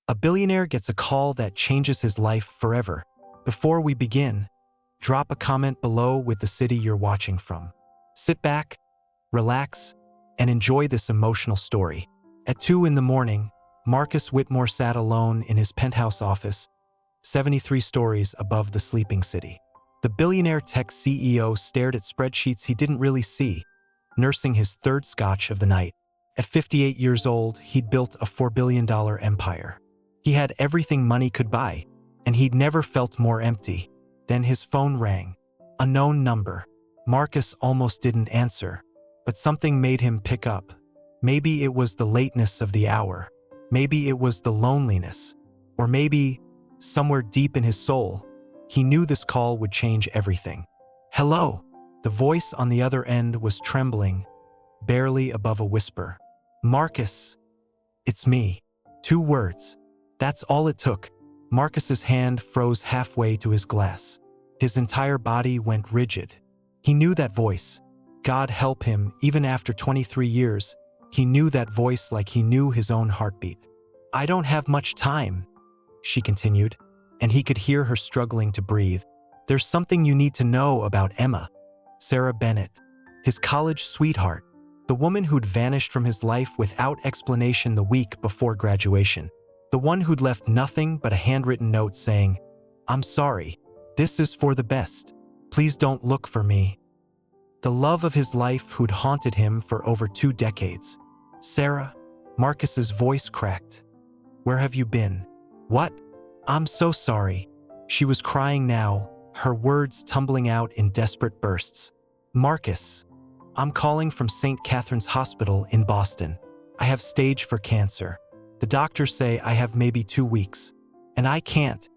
A billionaire gets a call that changes his life forever. Before we begin, drop a comment below with the city you're watching from. Sit back, relax, and enjoy this emotional story. At 2 in the morning, Marcus Whitmore sat alone in his penthouse office, 73 stories above the sleeping city. The billionaire tech CEO stared at spreadsheets he didn't really see, nursing his third scotch of the night. At 58 years old, he'd built a $4 billion empire. He had everything money could buy, and he'd never felt more empty. Then his phone rang. Unknown number. Marcus almost didn't answer, but something made him pick up. Maybe it was the lateness of the hour. Maybe it was the loneliness. Or maybe, somewhere deep in his soul, he knew this call would change everything. Hello. The voice on the other end was trembling, barely above a whisper. Marcus. It's me. 2 words. That's all it took. Marcus's hand froze halfway to his glass. His entire body went rigid. He knew that voice. God help him, even after 23 years, he knew that voice like he knew his own heartbeat. I don't have much time, she continued, and he could hear her struggling to breathe. There's something you need to know about Emma. Sarah Bennett, his college sweetheart, the woman who'd vanished from his life without explanation the week before graduation. The one who'd left nothing but a handwritten note saying, I'm sorry. This is for the best. Please don't look for me. The love of his life who'd haunted him for over 2 decades. Sarah, Marcus's voice cracked. Where have you been? What? I'm so sorry. She was crying now, her words tumbling out in desperate bursts. Marcus, I'm calling from St. Catherine's Hospital in Boston. I have stage 4 cancer. The doctors say I have maybe 2 weeks. And I can't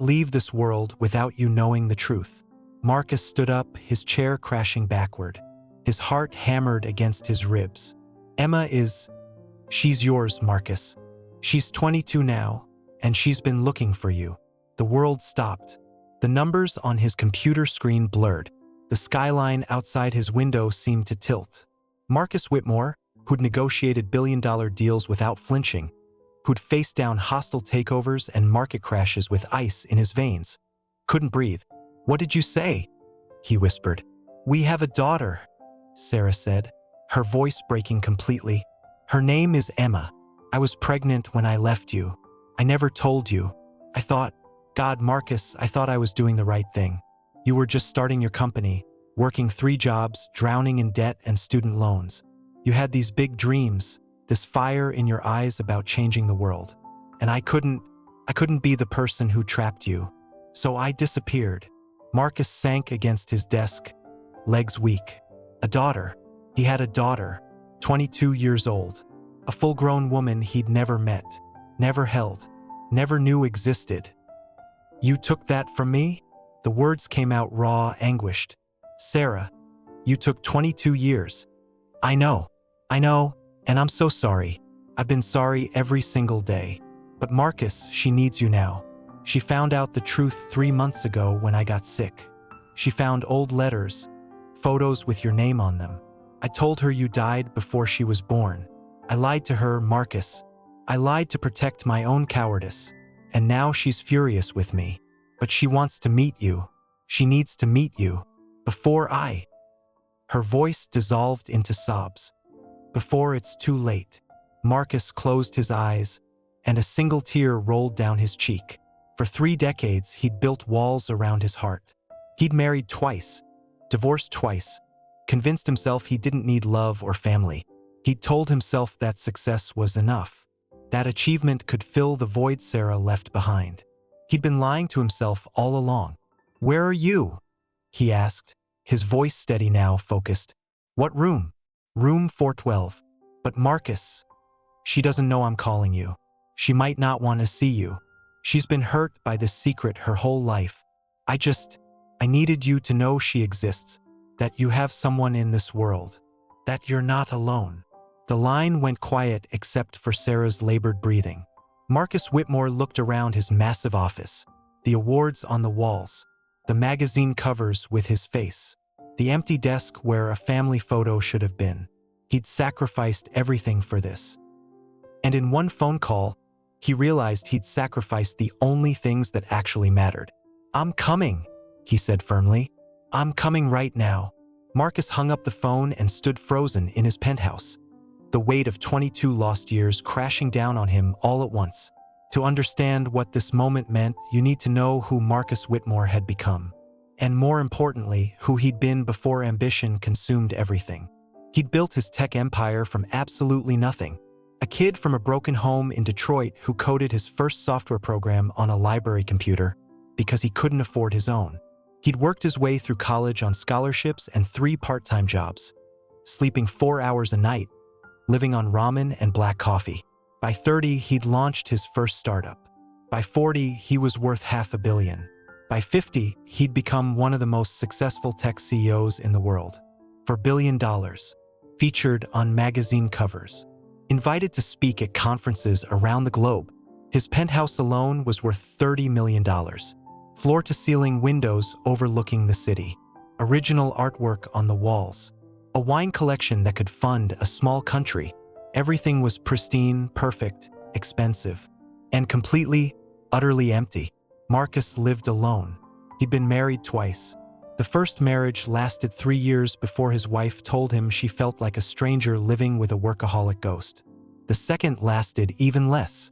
leave this world without you knowing the truth. Marcus stood up, his chair crashing backward. His heart hammered against his ribs. She's yours, Marcus. She's 22 now, and she's been looking for you. The world stopped. The numbers on his computer screen blurred. The skyline outside his window seemed to tilt. Marcus Whitmore, who'd negotiated billion-dollar deals without flinching, who'd faced down hostile takeovers and market crashes with ice in his veins, couldn't breathe. What did you say? He whispered. We have a daughter, Sarah said, her voice breaking completely. Her name is Emma. I was pregnant when I left you. I never told you. I thought, God, Marcus, I thought I was doing the right thing. You were just starting your company, working 3 jobs, drowning in debt and student loans. You had these big dreams, this fire in your eyes about changing the world. And I couldn't be the person who trapped you. So I disappeared. Marcus sank against his desk, legs weak. A daughter. He had a daughter, 22 years old. A full-grown woman he'd never met, never held, never knew existed. You took that from me? The words came out raw, anguished. Sarah, you took 22 years. I know, and I'm so sorry. I've been sorry every single day. But Marcus, she needs you now. She found out the truth 3 months ago when I got sick. She found old letters, photos with your name on them. I told her you died before she was born. I lied to her, Marcus. I lied to protect my own cowardice. And now she's furious with me. But she wants to meet you. She needs to meet you. Before I... Her voice dissolved into sobs. Before it's too late. Marcus closed his eyes, and a single tear rolled down his cheek. For 3 decades, he'd built walls around his heart. He'd married twice, divorced twice, convinced himself he didn't need love or family. He'd told himself that success was enough, that achievement could fill the void Sarah left behind. He'd been lying to himself all along. Where are you? He asked, his voice steady now, focused. What room? Room 412. But Marcus, she doesn't know I'm calling you. She might not want to see you. She's been hurt by this secret her whole life. I needed you to know she exists, that you have someone in this world, that you're not alone. The line went quiet except for Sarah's labored breathing. Marcus Whitmore looked around his massive office, the awards on the walls, the magazine covers with his face, the empty desk where a family photo should have been. He'd sacrificed everything for this. And in one phone call, He realized he'd sacrificed the only things that actually mattered. "I'm coming," he said firmly. "I'm coming right now." Marcus hung up the phone and stood frozen in his penthouse, the weight of 22 lost years crashing down on him all at once. To understand what this moment meant, you need to know who Marcus Whitmore had become. And more importantly, who he'd been before ambition consumed everything. He'd built his tech empire from absolutely nothing. A kid from a broken home in Detroit who coded his first software program on a library computer because he couldn't afford his own. He'd worked his way through college on scholarships and 3 part-time jobs, sleeping 4 hours a night, living on ramen and black coffee. By 30, he'd launched his first startup. By 40, he was worth $500 million. By 50, he'd become one of the most successful tech CEOs in the world. For $1 billion, featured on magazine covers, invited to speak at conferences around the globe. His penthouse alone was worth $30 million. Floor-to-ceiling windows overlooking the city. Original artwork on the walls. A wine collection that could fund a small country. Everything was pristine, perfect, expensive, and completely, utterly empty. Marcus lived alone. He'd been married twice. The first marriage lasted 3 years before his wife told him she felt like a stranger living with a workaholic ghost. The second lasted even less.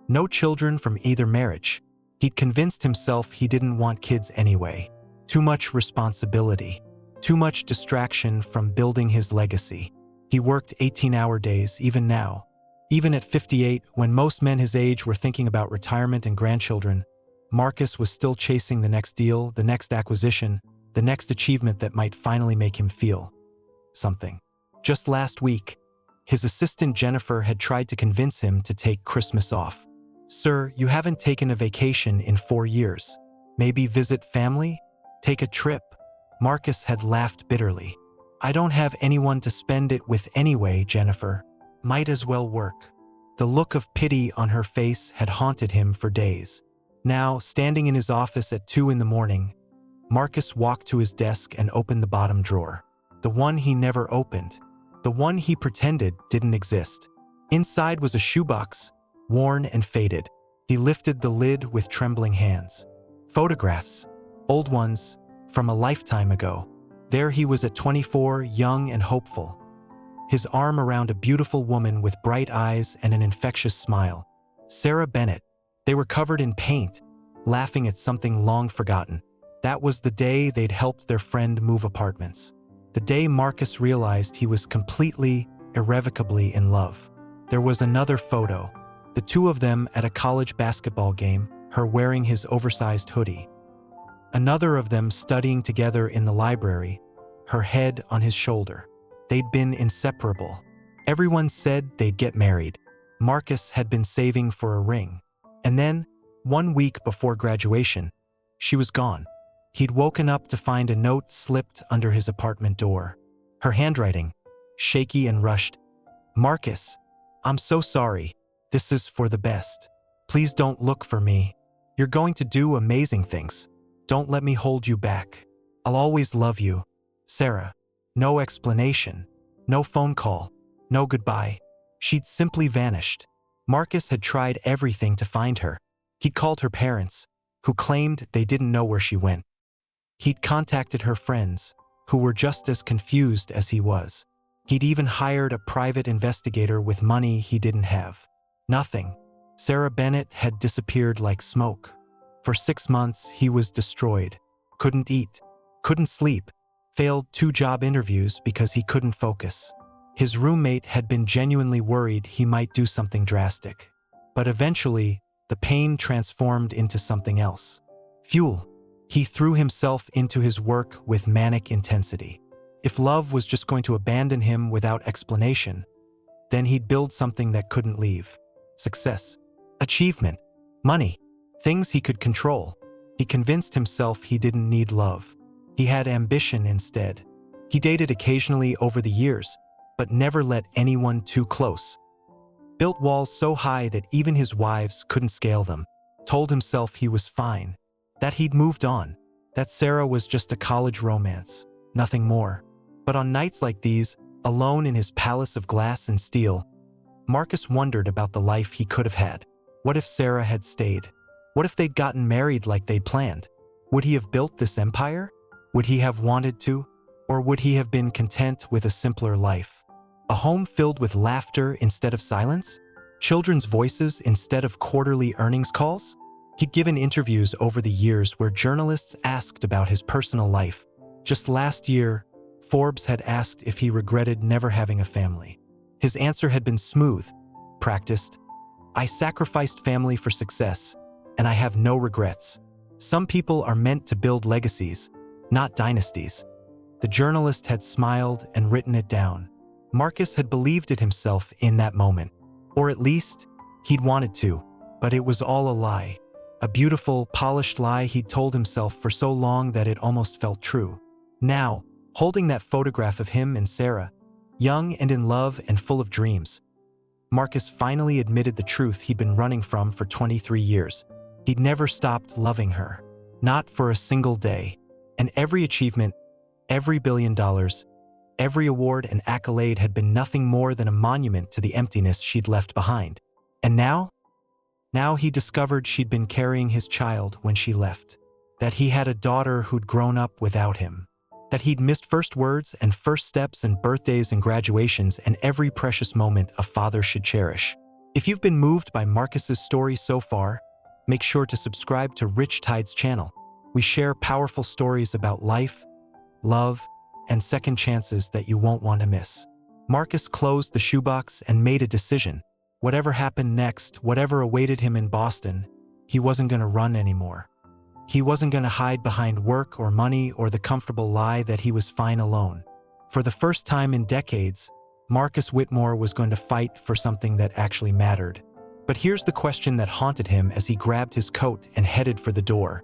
No children from either marriage. He'd convinced himself he didn't want kids anyway. Too much responsibility. Too much distraction from building his legacy. He worked 18-hour days, even now. Even at 58, when most men his age were thinking about retirement and grandchildren, Marcus was still chasing the next deal, the next acquisition, the next achievement that might finally make him feel something. Just last week, his assistant Jennifer had tried to convince him to take Christmas off. "Sir, you haven't taken a vacation in 4 years. Maybe visit family? Take a trip?" Marcus had laughed bitterly. "I don't have anyone to spend it with anyway, Jennifer. Might as well work." The look of pity on her face had haunted him for days. Now, standing in his office at 2 in the morning, Marcus walked to his desk and opened the bottom drawer. The one he never opened. The one he pretended didn't exist. Inside was a shoebox, worn and faded. He lifted the lid with trembling hands. Photographs. Old ones, from a lifetime ago. There he was at 24, young and hopeful. His arm around a beautiful woman with bright eyes and an infectious smile. Sarah Bennett. They were covered in paint, laughing at something long forgotten. That was the day they'd helped their friend move apartments. The day Marcus realized he was completely, irrevocably in love. There was another photo. The two of them at a college basketball game, her wearing his oversized hoodie. Another of them studying together in the library, her head on his shoulder. They'd been inseparable. Everyone said they'd get married. Marcus had been saving for a ring. And then, 1 week before graduation, she was gone. He'd woken up to find a note slipped under his apartment door. Her handwriting, shaky and rushed. "Marcus, I'm so sorry. This is for the best. Please don't look for me. You're going to do amazing things. Don't let me hold you back. I'll always love you. Sarah." No explanation. No phone call. No goodbye. She'd simply vanished. Marcus had tried everything to find her. He'd called her parents, who claimed they didn't know where she went. He'd contacted her friends, who were just as confused as he was. He'd even hired a private investigator with money he didn't have. Nothing. Sarah Bennett had disappeared like smoke. For 6 months, he was destroyed. Couldn't eat. Couldn't sleep. Failed 2 job interviews because he couldn't focus. His roommate had been genuinely worried he might do something drastic. But eventually, the pain transformed into something else. Fuel. He threw himself into his work with manic intensity. If love was just going to abandon him without explanation, then he'd build something that couldn't leave. Success. Achievement. Money. Things he could control. He convinced himself he didn't need love. He had ambition instead. He dated occasionally over the years, but never let anyone too close. Built walls so high that even his wives couldn't scale them. Told himself he was fine, that he'd moved on, that Sarah was just a college romance, nothing more. But on nights like these, alone in his palace of glass and steel, Marcus wondered about the life he could have had. What if Sarah had stayed? What if they'd gotten married like they'd planned? Would he have built this empire? Would he have wanted to? Or would he have been content with a simpler life? A home filled with laughter instead of silence? Children's voices instead of quarterly earnings calls? He'd given interviews over the years where journalists asked about his personal life. Just last year, Forbes had asked if he regretted never having a family. His answer had been smooth, practiced. I sacrificed family for success, and I have no regrets. Some people are meant to build legacies, not dynasties. The journalist had smiled and written it down. Marcus had believed it himself in that moment. Or at least, he'd wanted to. But it was all a lie. A beautiful, polished lie he'd told himself for so long that it almost felt true. Now, holding that photograph of him and Sarah, young and in love and full of dreams, Marcus finally admitted the truth he'd been running from for 23 years. He'd never stopped loving her. Not for a single day. And every achievement, every $1 billion, every award and accolade had been nothing more than a monument to the emptiness she'd left behind. And now he discovered she'd been carrying his child when she left. That he had a daughter who'd grown up without him. That he'd missed first words and first steps and birthdays and graduations and every precious moment a father should cherish. If you've been moved by Marcus's story so far, make sure to subscribe to Rich Tide's channel. We share powerful stories about life, love, and second chances that you won't want to miss. Marcus closed the shoebox and made a decision. Whatever happened next, whatever awaited him in Boston, he wasn't going to run anymore. He wasn't going to hide behind work or money or the comfortable lie that he was fine alone. For the first time in decades, Marcus Whitmore was going to fight for something that actually mattered. But here's the question that haunted him as he grabbed his coat and headed for the door.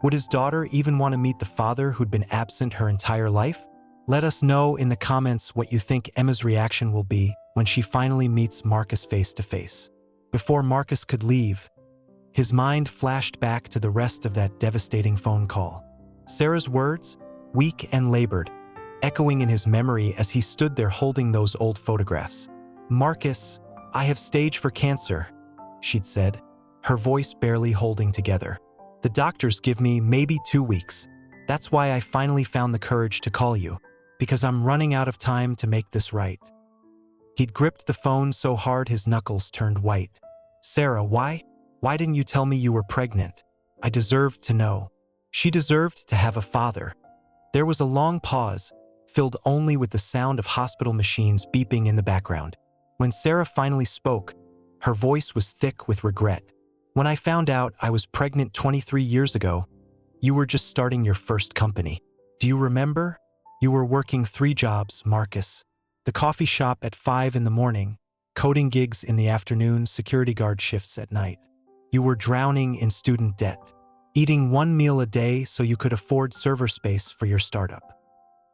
Would his daughter even want to meet the father who'd been absent her entire life? Let us know in the comments what you think Emma's reaction will be when she finally meets Marcus face to face. Before Marcus could leave, his mind flashed back to the rest of that devastating phone call. Sarah's words, weak and labored, echoing in his memory as he stood there holding those old photographs. "Marcus, I have stage 4 cancer," she'd said, her voice barely holding together. "The doctors give me maybe 2 weeks. That's why I finally found the courage to call you, because I'm running out of time to make this right." He'd gripped the phone so hard his knuckles turned white. "Sarah, why didn't you tell me you were pregnant? I deserved to know." She deserved to have a father. There was a long pause, filled only with the sound of hospital machines beeping in the background. When Sarah finally spoke, her voice was thick with regret. "When I found out I was pregnant 23 years ago, you were just starting your first company. Do you remember? You were working 3 jobs, Marcus. The coffee shop at 5 in the morning, coding gigs in the afternoon, security guard shifts at night. You were drowning in student debt, eating 1 meal a day so you could afford server space for your startup."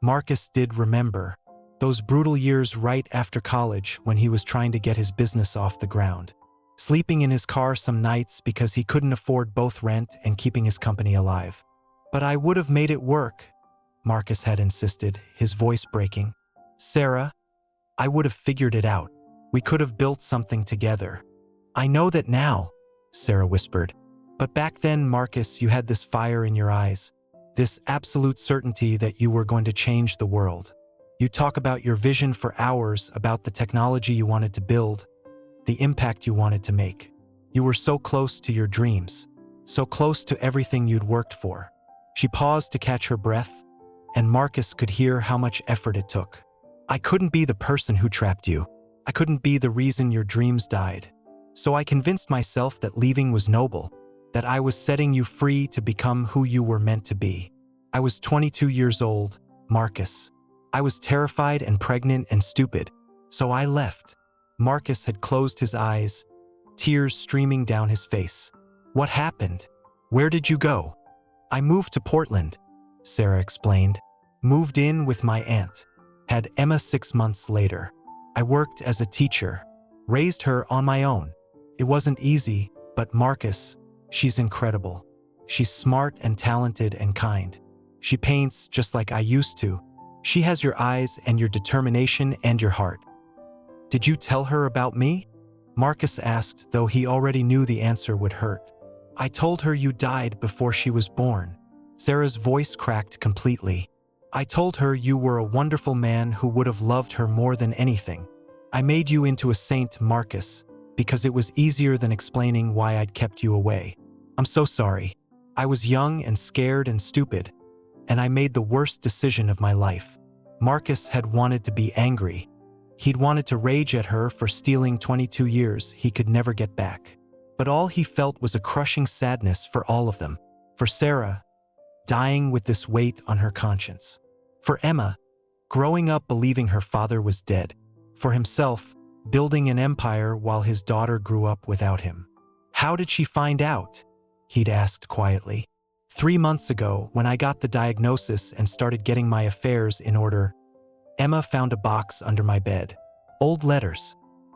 Marcus did remember those brutal years right after college when he was trying to get his business off the ground. Sleeping in his car some nights because he couldn't afford both rent and keeping his company alive. "But I would have made it work," Marcus had insisted, his voice breaking. "Sarah, I would have figured it out. We could have built something together." "I know that now," Sarah whispered. "But back then, Marcus, you had this fire in your eyes, this absolute certainty that you were going to change the world. You talk about your vision for hours, about the technology you wanted to build, the impact you wanted to make. You were so close to your dreams, so close to everything you'd worked for." She paused to catch her breath, and Marcus could hear how much effort it took. "I couldn't be the person who trapped you. I couldn't be the reason your dreams died. So I convinced myself that leaving was noble, that I was setting you free to become who you were meant to be. I was 22 years old, Marcus. I was terrified and pregnant and stupid, so I left." Marcus had closed his eyes, tears streaming down his face. "What happened? Where did you go?" "I moved to Portland," Sarah explained. "Moved in with my aunt. Had Emma 6 months later. I worked as a teacher, raised her on my own. It wasn't easy, but Marcus, she's incredible. She's smart and talented and kind. She paints just like I used to. She has your eyes and your determination and your heart." "Did you tell her about me?" Marcus asked, though he already knew the answer would hurt. I told her you died before she was born. Sarah's voice cracked completely. I told her you were a wonderful man who would have loved her more than anything. I made you into a saint, Marcus, because it was easier than explaining why I'd kept you away. I'm so sorry. I was young and scared and stupid, and I made the worst decision of my life. Marcus had wanted to be angry. He'd wanted to rage at her for stealing 22 years he could never get back. But all he felt was a crushing sadness for all of them. For Sarah, dying with this weight on her conscience. For Emma, growing up believing her father was dead. For himself, building an empire while his daughter grew up without him. How did she find out? He'd asked quietly. 3 months ago, when I got the diagnosis and started getting my affairs in order, Emma found a box under my bed. Old letters,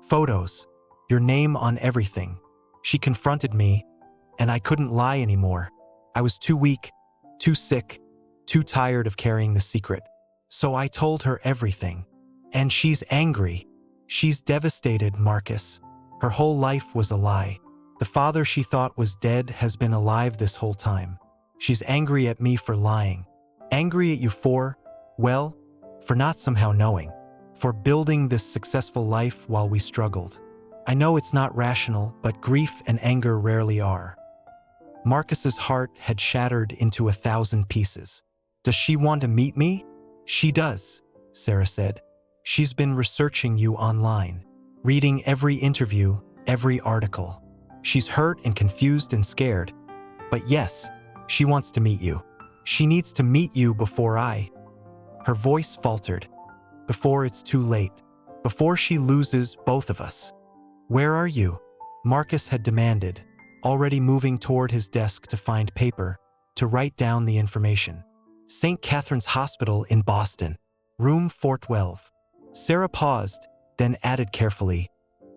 photos, your name on everything. She confronted me, and I couldn't lie anymore. I was too weak, too sick, too tired of carrying the secret. So I told her everything. And she's angry. She's devastated, Marcus. Her whole life was a lie. The father she thought was dead has been alive this whole time. She's angry at me for lying. Angry at you for, well, for not somehow knowing. For building this successful life while we struggled. I know it's not rational, but grief and anger rarely are. Marcus's heart had shattered into 1,000 pieces. Does she want to meet me? She does, Sarah said. She's been researching you online, reading every interview, every article. She's hurt and confused and scared. But yes, she wants to meet you. She needs to meet you before Her voice faltered. Before it's too late. Before she loses both of us. Where are you? Marcus had demanded, already moving toward his desk to find paper, to write down the information. St. Catherine's Hospital in Boston, room 412. Sarah paused, then added carefully,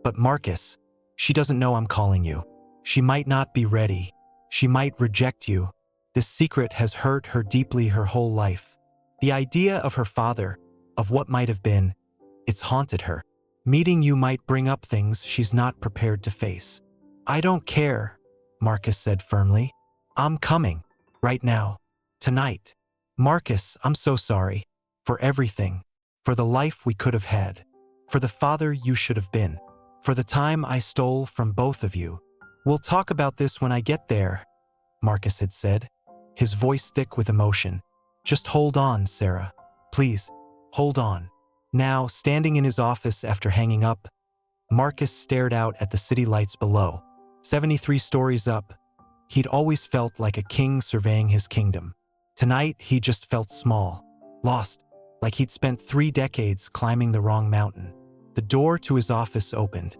but Marcus, she doesn't know I'm calling you. She might not be ready. She might reject you. This secret has hurt her deeply her whole life. The idea of her father, of what might have been, it's haunted her. Meeting you might bring up things she's not prepared to face. I don't care, Marcus said firmly. I'm coming. Right now. Tonight. Marcus, I'm so sorry. For everything. For the life we could have had. For the father you should have been. For the time I stole from both of you. We'll talk about this when I get there, Marcus had said, his voice thick with emotion. Just hold on, Sarah. Please, hold on. Now, standing in his office after hanging up, Marcus stared out at the city lights below. 73 stories up, he'd always felt like a king surveying his kingdom. Tonight, he just felt small, lost, like he'd spent 3 decades climbing the wrong mountain. The door to his office opened.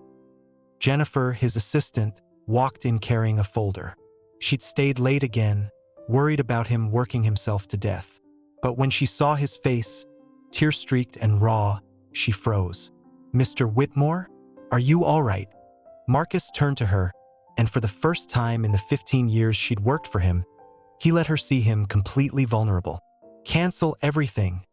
Jennifer, his assistant, walked in carrying a folder. She'd stayed late again, worried about him working himself to death. But when she saw his face, tear-streaked and raw, she froze. Mr. Whitmore? Are you all right? Marcus turned to her, and for the first time in the 15 years she'd worked for him, he let her see him completely vulnerable. Cancel everything,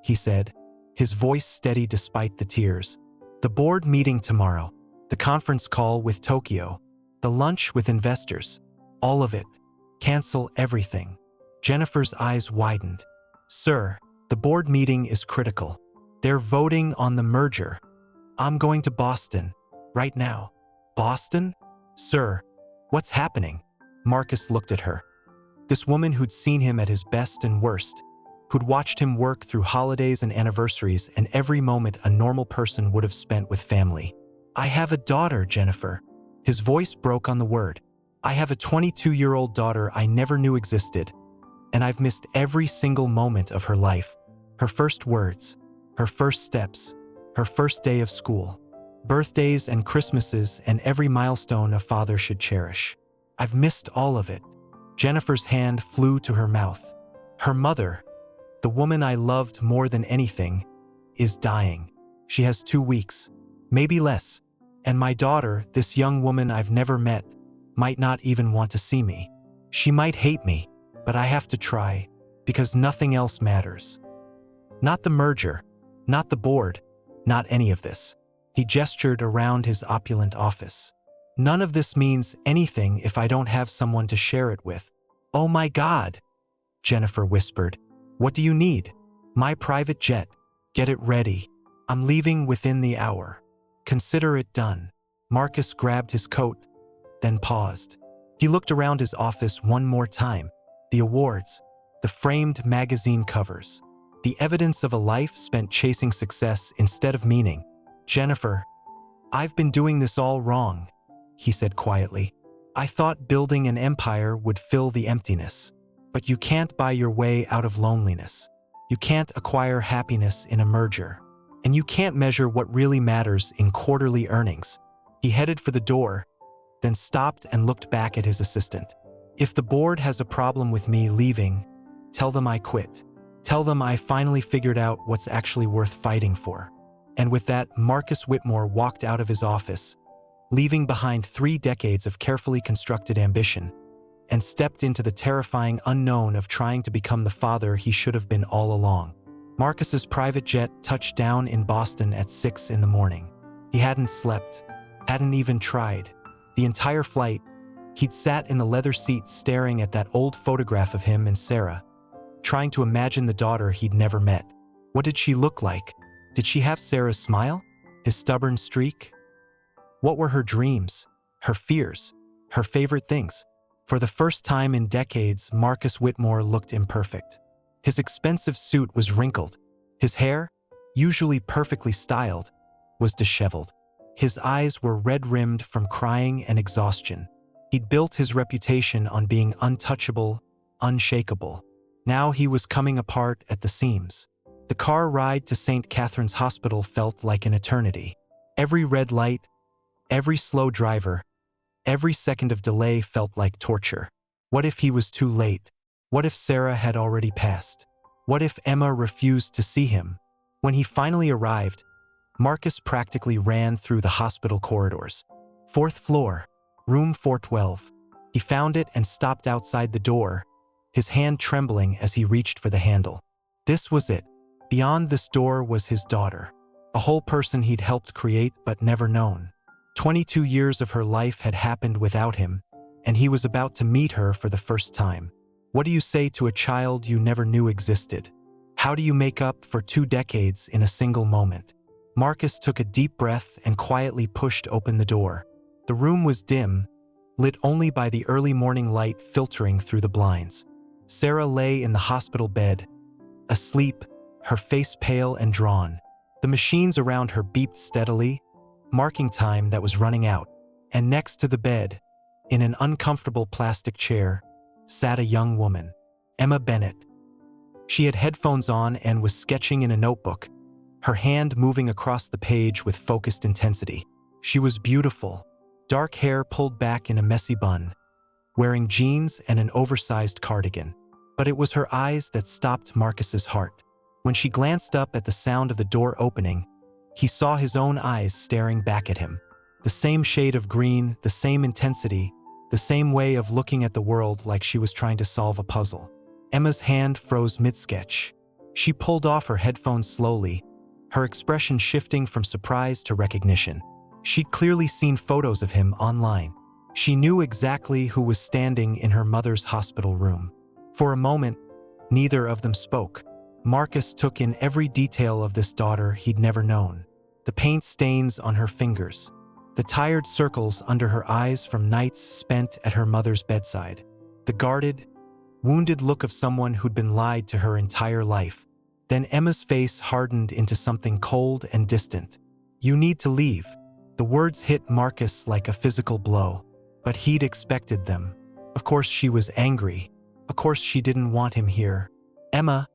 he said, his voice steady despite the tears. The board meeting tomorrow, the conference call with Tokyo, the lunch with investors, all of it. Cancel everything. Jennifer's eyes widened. Sir, the board meeting is critical. They're voting on the merger. I'm going to Boston, right now. Boston? Sir, what's happening? Marcus looked at her. This woman who'd seen him at his best and worst, who'd watched him work through holidays and anniversaries and every moment a normal person would have spent with family. I have a daughter, Jennifer. His voice broke on the word. I have a 22-year-old daughter I never knew existed, and I've missed every single moment of her life. Her first words, her first steps, her first day of school, birthdays and Christmases and every milestone a father should cherish. I've missed all of it. Jennifer's hand flew to her mouth. Her mother, the woman I loved more than anything, is dying. She has 2 weeks, maybe less. And my daughter, this young woman I've never met, might not even want to see me. She might hate me, but I have to try, because nothing else matters. Not the merger, not the board, not any of this. He gestured around his opulent office. None of this means anything if I don't have someone to share it with. Oh my God, Jennifer whispered. What do you need? My private jet. Get it ready. I'm leaving within the hour. Consider it done. Marcus grabbed his coat, then paused. He looked around his office one more time. The awards, the framed magazine covers, the evidence of a life spent chasing success instead of meaning. Jennifer, I've been doing this all wrong, he said quietly. I thought building an empire would fill the emptiness. But you can't buy your way out of loneliness. You can't acquire happiness in a merger. And you can't measure what really matters in quarterly earnings. He headed for the door, then stopped and looked back at his assistant. If the board has a problem with me leaving, tell them I quit. Tell them I finally figured out what's actually worth fighting for. And with that, Marcus Whitmore walked out of his office, leaving behind 3 decades of carefully constructed ambition, and stepped into the terrifying unknown of trying to become the father he should have been all along. Marcus's private jet touched down in Boston at 6 in the morning. He hadn't slept, hadn't even tried. The entire flight, he'd sat in the leather seat staring at that old photograph of him and Sarah, trying to imagine the daughter he'd never met. What did she look like? Did she have Sarah's smile? His stubborn streak? What were her dreams, her fears, her favorite things? For the first time in decades, Marcus Whitmore looked imperfect. His expensive suit was wrinkled. His hair, usually perfectly styled, was disheveled. His eyes were red-rimmed from crying and exhaustion. He'd built his reputation on being untouchable, unshakable. Now he was coming apart at the seams. The car ride to St. Catherine's Hospital felt like an eternity. Every red light, every slow driver, every second of delay felt like torture. What if he was too late? What if Sarah had already passed? What if Emma refused to see him? When he finally arrived, Marcus practically ran through the hospital corridors. 4th floor, room 412. He found it and stopped outside the door, his hand trembling as he reached for the handle. This was it. Beyond this door was his daughter, a whole person he'd helped create but never known. 22 years of her life had happened without him, and he was about to meet her for the first time. What do you say to a child you never knew existed? How do you make up for 2 decades in a single moment? Marcus took a deep breath and quietly pushed open the door. The room was dim, lit only by the early morning light filtering through the blinds. Sarah lay in the hospital bed, asleep, her face pale and drawn. The machines around her beeped steadily, marking time that was running out. And next to the bed, in an uncomfortable plastic chair, sat a young woman, Emma Bennett. She had headphones on and was sketching in a notebook, her hand moving across the page with focused intensity. She was beautiful, dark hair pulled back in a messy bun, wearing jeans and an oversized cardigan. But it was her eyes that stopped Marcus's heart. When she glanced up at the sound of the door opening, he saw his own eyes staring back at him. The same shade of green, the same intensity, the same way of looking at the world like she was trying to solve a puzzle. Emma's hand froze mid-sketch. She pulled off her headphones slowly, her expression shifting from surprise to recognition. She'd clearly seen photos of him online. She knew exactly who was standing in her mother's hospital room. For a moment, neither of them spoke. Marcus took in every detail of this daughter he'd never known. The paint stains on her fingers, the tired circles under her eyes from nights spent at her mother's bedside, the guarded, wounded look of someone who'd been lied to her entire life. Then Emma's face hardened into something cold and distant. "You need to leave." The words hit Marcus like a physical blow, but he'd expected them. Of course she was angry. Of course she didn't want him here. "Emma,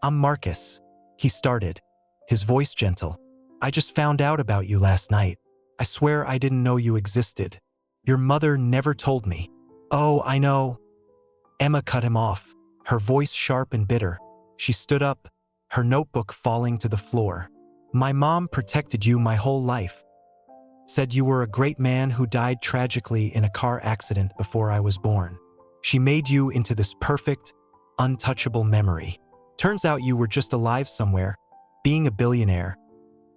I'm Marcus," he started, his voice gentle. "I just found out about you last night. I swear I didn't know you existed. Your mother never told me." "Oh, I know." Emma cut him off, her voice sharp and bitter. She stood up, her notebook falling to the floor. "My mom protected you my whole life. Said you were a great man who died tragically in a car accident before I was born. She made you into this perfect, untouchable memory. Turns out you were just alive somewhere, being a billionaire,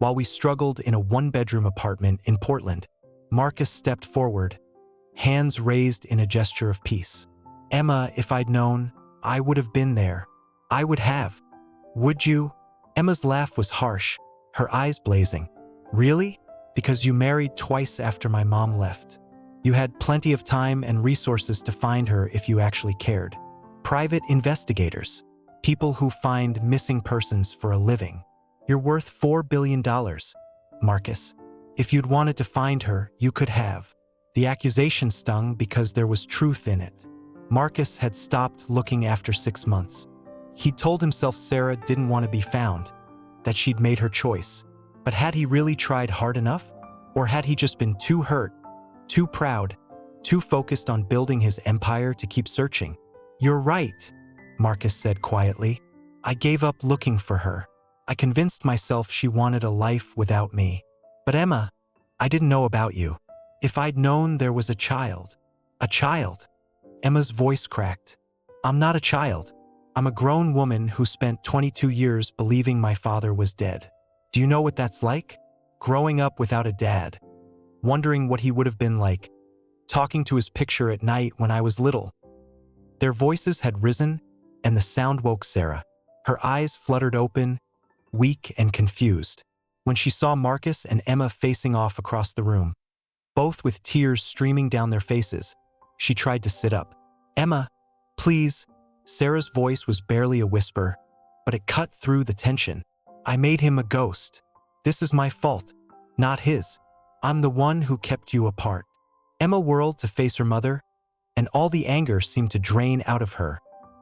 While we struggled in a one-bedroom apartment in Portland, Marcus stepped forward, hands raised in a gesture of peace. Emma, if I'd known, I would have been there. I would have. Would you? Emma's laugh was harsh, her eyes blazing. Really? Because you married twice after my mom left. You had plenty of time and resources to find her if you actually cared. Private investigators. People who find missing persons for a living. You're worth $4 billion, Marcus. If you'd wanted to find her, you could have. The accusation stung because there was truth in it. Marcus had stopped looking after 6 months. He'd told himself Sarah didn't want to be found, that she'd made her choice. But had he really tried hard enough? Or had he just been too hurt, too proud, too focused on building his empire to keep searching? You're right, Marcus said quietly. I gave up looking for her. I convinced myself she wanted a life without me. But Emma, I didn't know about you. If I'd known there was a child. A child? Emma's voice cracked. I'm not a child. I'm a grown woman who spent 22 years believing my father was dead. Do you know what that's like? Growing up without a dad. Wondering what he would have been like. Talking to his picture at night when I was little. Their voices had risen, and the sound woke Sarah. Her eyes fluttered open, weak and confused, when she saw Marcus and Emma facing off across the room. Both with tears streaming down their faces, she tried to sit up. Emma, please. Sarah's voice was barely a whisper, but it cut through the tension. I made him a ghost. This is my fault, not his. I'm the one who kept you apart. Emma whirled to face her mother, and all the anger seemed to drain out of her,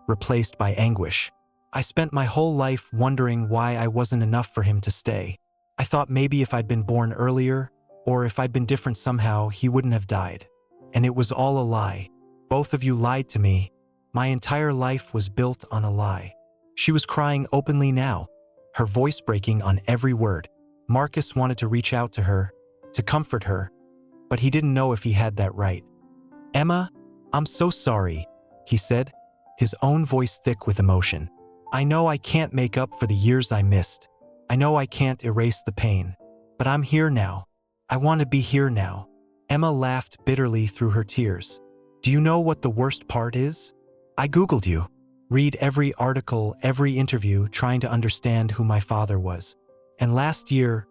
replaced by anguish. I spent my whole life wondering why I wasn't enough for him to stay. I thought maybe if I'd been born earlier, or if I'd been different somehow, he wouldn't have died. And it was all a lie. Both of you lied to me. My entire life was built on a lie. She was crying openly now, her voice breaking on every word. Marcus wanted to reach out to her, to comfort her, but he didn't know if he had that right. Emma, I'm so sorry, he said, his own voice thick with emotion. I know I can't make up for the years I missed. I know I can't erase the pain. But I'm here now. I want to be here now. Emma laughed bitterly through her tears. Do you know what the worst part is? I Googled you. Read every article, every interview, trying to understand who my father was. And last year,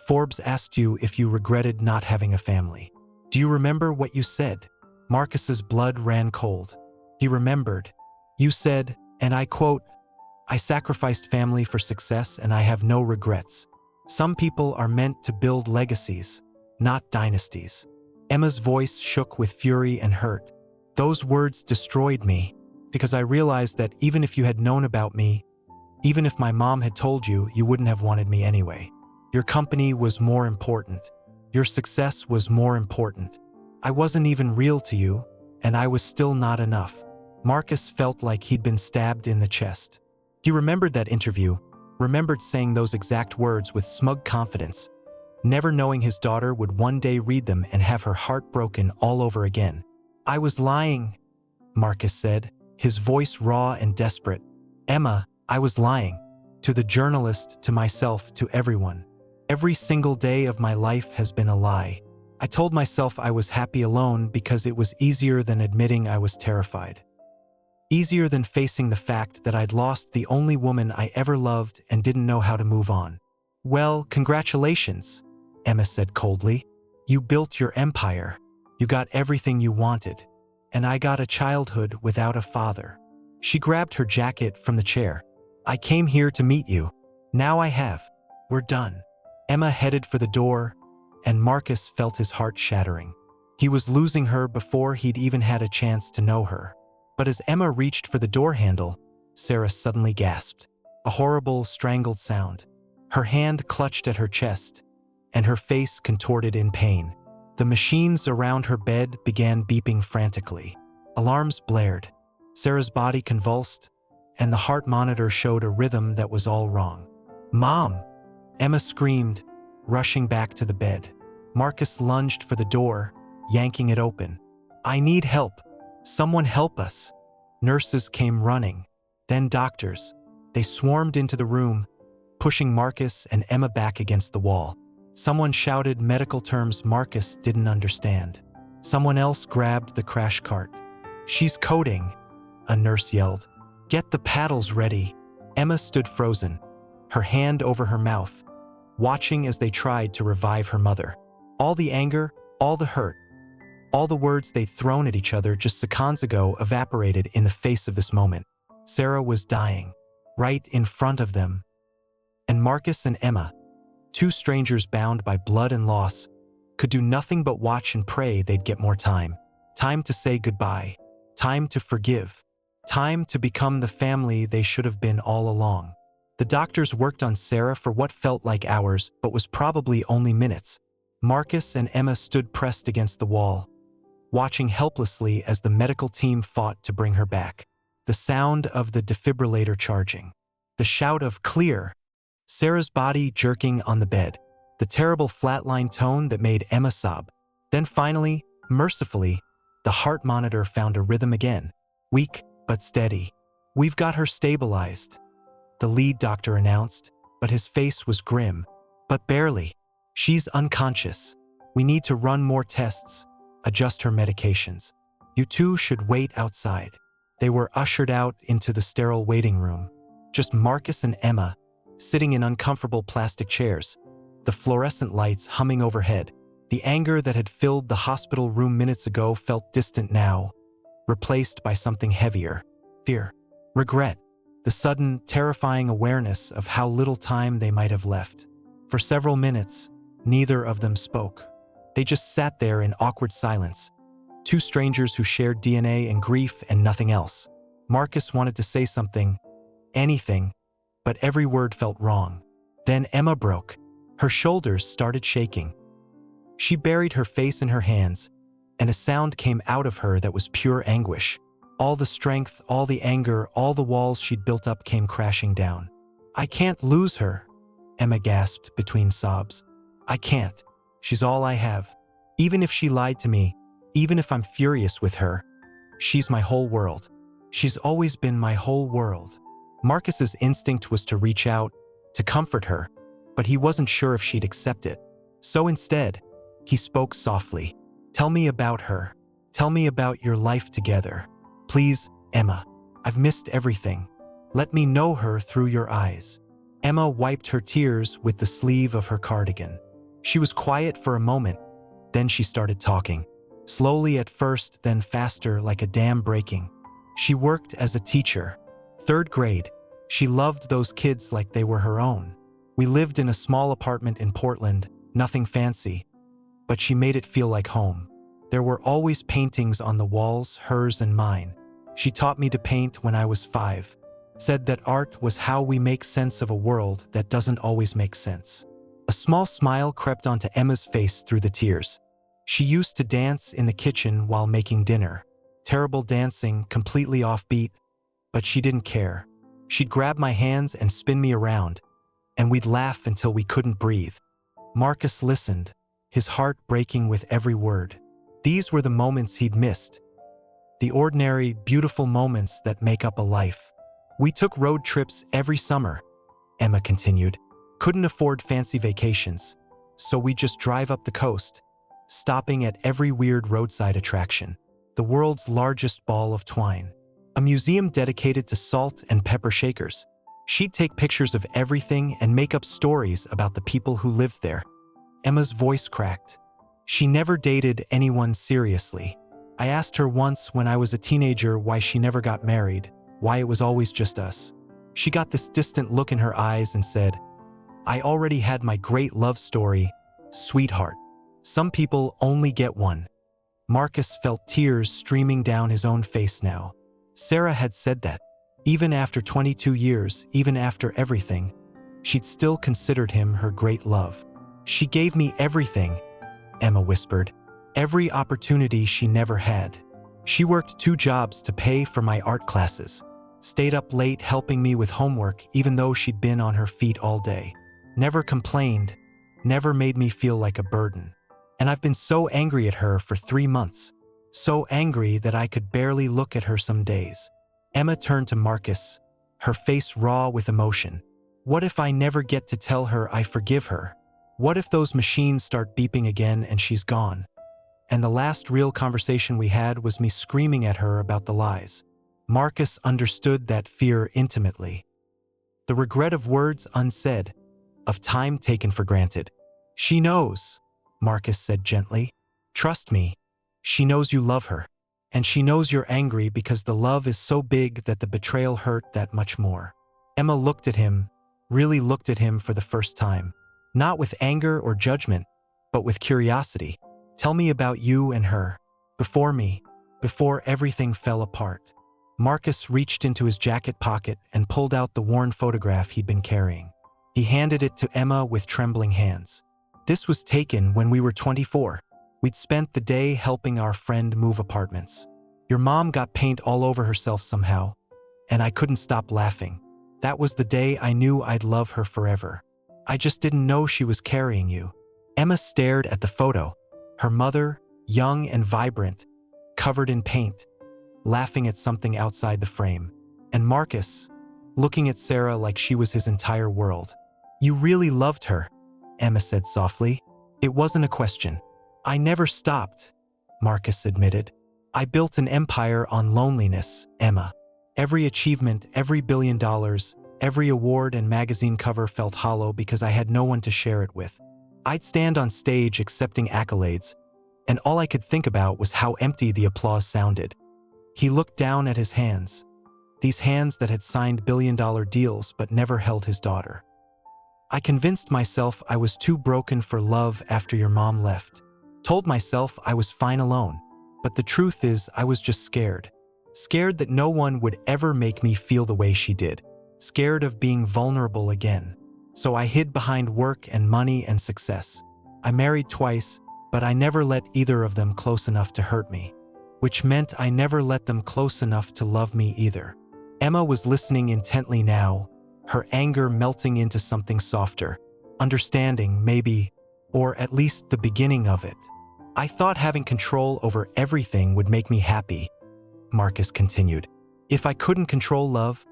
Forbes asked you if you regretted not having a family. Do you remember what you said? Marcus's blood ran cold. He remembered. You said, and I quote, I sacrificed family for success and I have no regrets. Some people are meant to build legacies, not dynasties. Emma's voice shook with fury and hurt. Those words destroyed me, because I realized that even if you had known about me, even if my mom had told you, you wouldn't have wanted me anyway. Your company was more important. Your success was more important. I wasn't even real to you, and I was still not enough. Marcus felt like he'd been stabbed in the chest. He remembered that interview, remembered saying those exact words with smug confidence, never knowing his daughter would one day read them and have her heart broken all over again. I was lying, Marcus said, his voice raw and desperate. Emma, I was lying. To the journalist, to myself, to everyone. Every single day of my life has been a lie. I told myself I was happy alone because it was easier than admitting I was terrified. Easier than facing the fact that I'd lost the only woman I ever loved and didn't know how to move on. Well, congratulations, Emma said coldly. You built your empire. You got everything you wanted. And I got a childhood without a father. She grabbed her jacket from the chair. I came here to meet you. Now I have. We're done. Emma headed for the door, and Marcus felt his heart shattering. He was losing her before he'd even had a chance to know her. But as Emma reached for the door handle, Sarah suddenly gasped. A horrible, strangled sound. Her hand clutched at her chest, and her face contorted in pain. The machines around her bed began beeping frantically. Alarms blared. Sarah's body convulsed, and the heart monitor showed a rhythm that was all wrong. Mom! Emma screamed, rushing back to the bed. Marcus lunged for the door, yanking it open. I need help. Someone help us. Nurses came running, then doctors. They swarmed into the room, pushing Marcus and Emma back against the wall. Someone shouted medical terms Marcus didn't understand. Someone else grabbed the crash cart. "She's coding," a nurse yelled. "Get the paddles ready." Emma stood frozen, her hand over her mouth, watching as they tried to revive her mother. All the anger, all the hurt, all the words they'd thrown at each other just seconds ago evaporated in the face of this moment. Sarah was dying, right in front of them. And Marcus and Emma, two strangers bound by blood and loss, could do nothing but watch and pray they'd get more time. Time to say goodbye. Time to forgive. Time to become the family they should have been all along. The doctors worked on Sarah for what felt like hours, but was probably only minutes. Marcus and Emma stood pressed against the wall, watching helplessly as the medical team fought to bring her back. The sound of the defibrillator charging. The shout of "clear." Sarah's body jerking on the bed. The terrible flatline tone that made Emma sob. Then finally, mercifully, the heart monitor found a rhythm again. Weak, but steady. "We've got her stabilized," the lead doctor announced, but his face was grim. "But barely. She's unconscious. We need to run more tests, adjust her medications. You two should wait outside." They were ushered out into the sterile waiting room. Just Marcus and Emma, sitting in uncomfortable plastic chairs, the fluorescent lights humming overhead. The anger that had filled the hospital room minutes ago felt distant now, replaced by something heavier. Fear. Regret. The sudden, terrifying awareness of how little time they might have left. For several minutes, neither of them spoke. They just sat there in awkward silence. Two strangers who shared DNA and grief and nothing else. Marcus wanted to say something, anything, but every word felt wrong. Then Emma broke. Her shoulders started shaking. She buried her face in her hands, and a sound came out of her that was pure anguish. All the strength, all the anger, all the walls she'd built up came crashing down. "I can't lose her," Emma gasped between sobs. "I can't. She's all I have. Even if she lied to me, even if I'm furious with her, she's my whole world. She's always been my whole world." Marcus's instinct was to reach out, to comfort her, but he wasn't sure if she'd accept it. So instead, he spoke softly. "Tell me about her. Tell me about your life together. Please, Emma. I've missed everything. Let me know her through your eyes." Emma wiped her tears with the sleeve of her cardigan. She was quiet for a moment, then she started talking. Slowly at first, then faster, like a dam breaking. She worked as a teacher. 3rd grade. She loved those kids like they were her own. We lived in a small apartment in Portland, nothing fancy, but she made it feel like home. There were always paintings on the walls, hers and mine. She taught me to paint when I was 5. Said that art was how we make sense of a world that doesn't always make sense. A small smile crept onto Emma's face through the tears. She used to dance in the kitchen while making dinner. Terrible dancing, completely offbeat, but she didn't care. She'd grab my hands and spin me around, and we'd laugh until we couldn't breathe. Marcus listened, his heart breaking with every word. These were the moments he'd missed. The ordinary, beautiful moments that make up a life. "We took road trips every summer," Emma continued. "Couldn't afford fancy vacations, so we'd just drive up the coast, stopping at every weird roadside attraction. The world's largest ball of twine. A museum dedicated to salt and pepper shakers. She'd take pictures of everything and make up stories about the people who lived there." Emma's voice cracked. She never dated anyone seriously. I asked her once when I was a teenager why she never got married, why it was always just us. She got this distant look in her eyes and said, "I already had my great love story, sweetheart. Some people only get one." Marcus felt tears streaming down his own face now. Sarah had said that. Even after 22 years, even after everything, she'd still considered him her great love. "She gave me everything," Emma whispered. "Every opportunity she never had. She worked 2 jobs to pay for my art classes. Stayed up late helping me with homework even though she'd been on her feet all day. Never complained, never made me feel like a burden. And I've been so angry at her for 3 months. So angry that I could barely look at her some days." Emma turned to Marcus, her face raw with emotion. What if I never get to tell her I forgive her? What if those machines start beeping again and she's gone? And the last real conversation we had was me screaming at her about the lies. Marcus understood that fear intimately. The regret of words unsaid, of time taken for granted. She knows, Marcus said gently. Trust me. She knows you love her. And she knows you're angry because the love is so big that the betrayal hurt that much more. Emma looked at him, really looked at him for the first time. Not with anger or judgment, but with curiosity. Tell me about you and her. Before me, before everything fell apart. Marcus reached into his jacket pocket and pulled out the worn photograph he'd been carrying. He handed it to Emma with trembling hands. This was taken when we were 24. We'd spent the day helping our friend move apartments. Your mom got paint all over herself somehow, and I couldn't stop laughing. That was the day I knew I'd love her forever. I just didn't know she was carrying you. Emma stared at the photo, her mother, young and vibrant, covered in paint, laughing at something outside the frame. And Marcus, looking at Sarah like she was his entire world. You really loved her, Emma said softly. It wasn't a question. I never stopped, Marcus admitted. I built an empire on loneliness, Emma. Every achievement, every $1 billion, every award and magazine cover felt hollow because I had no one to share it with. I'd stand on stage accepting accolades, and all I could think about was how empty the applause sounded. He looked down at his hands, these hands that had signed billion-dollar deals but never held his daughter. I convinced myself I was too broken for love after your mom left. Told myself I was fine alone. But the truth is, I was just scared. Scared that no one would ever make me feel the way she did. Scared of being vulnerable again. So I hid behind work and money and success. I married twice, but I never let either of them close enough to hurt me. Which meant I never let them close enough to love me either. Emma was listening intently now, her anger melting into something softer. Understanding, maybe, or at least the beginning of it. I thought having control over everything would make me happy, Marcus continued. If I couldn't control love,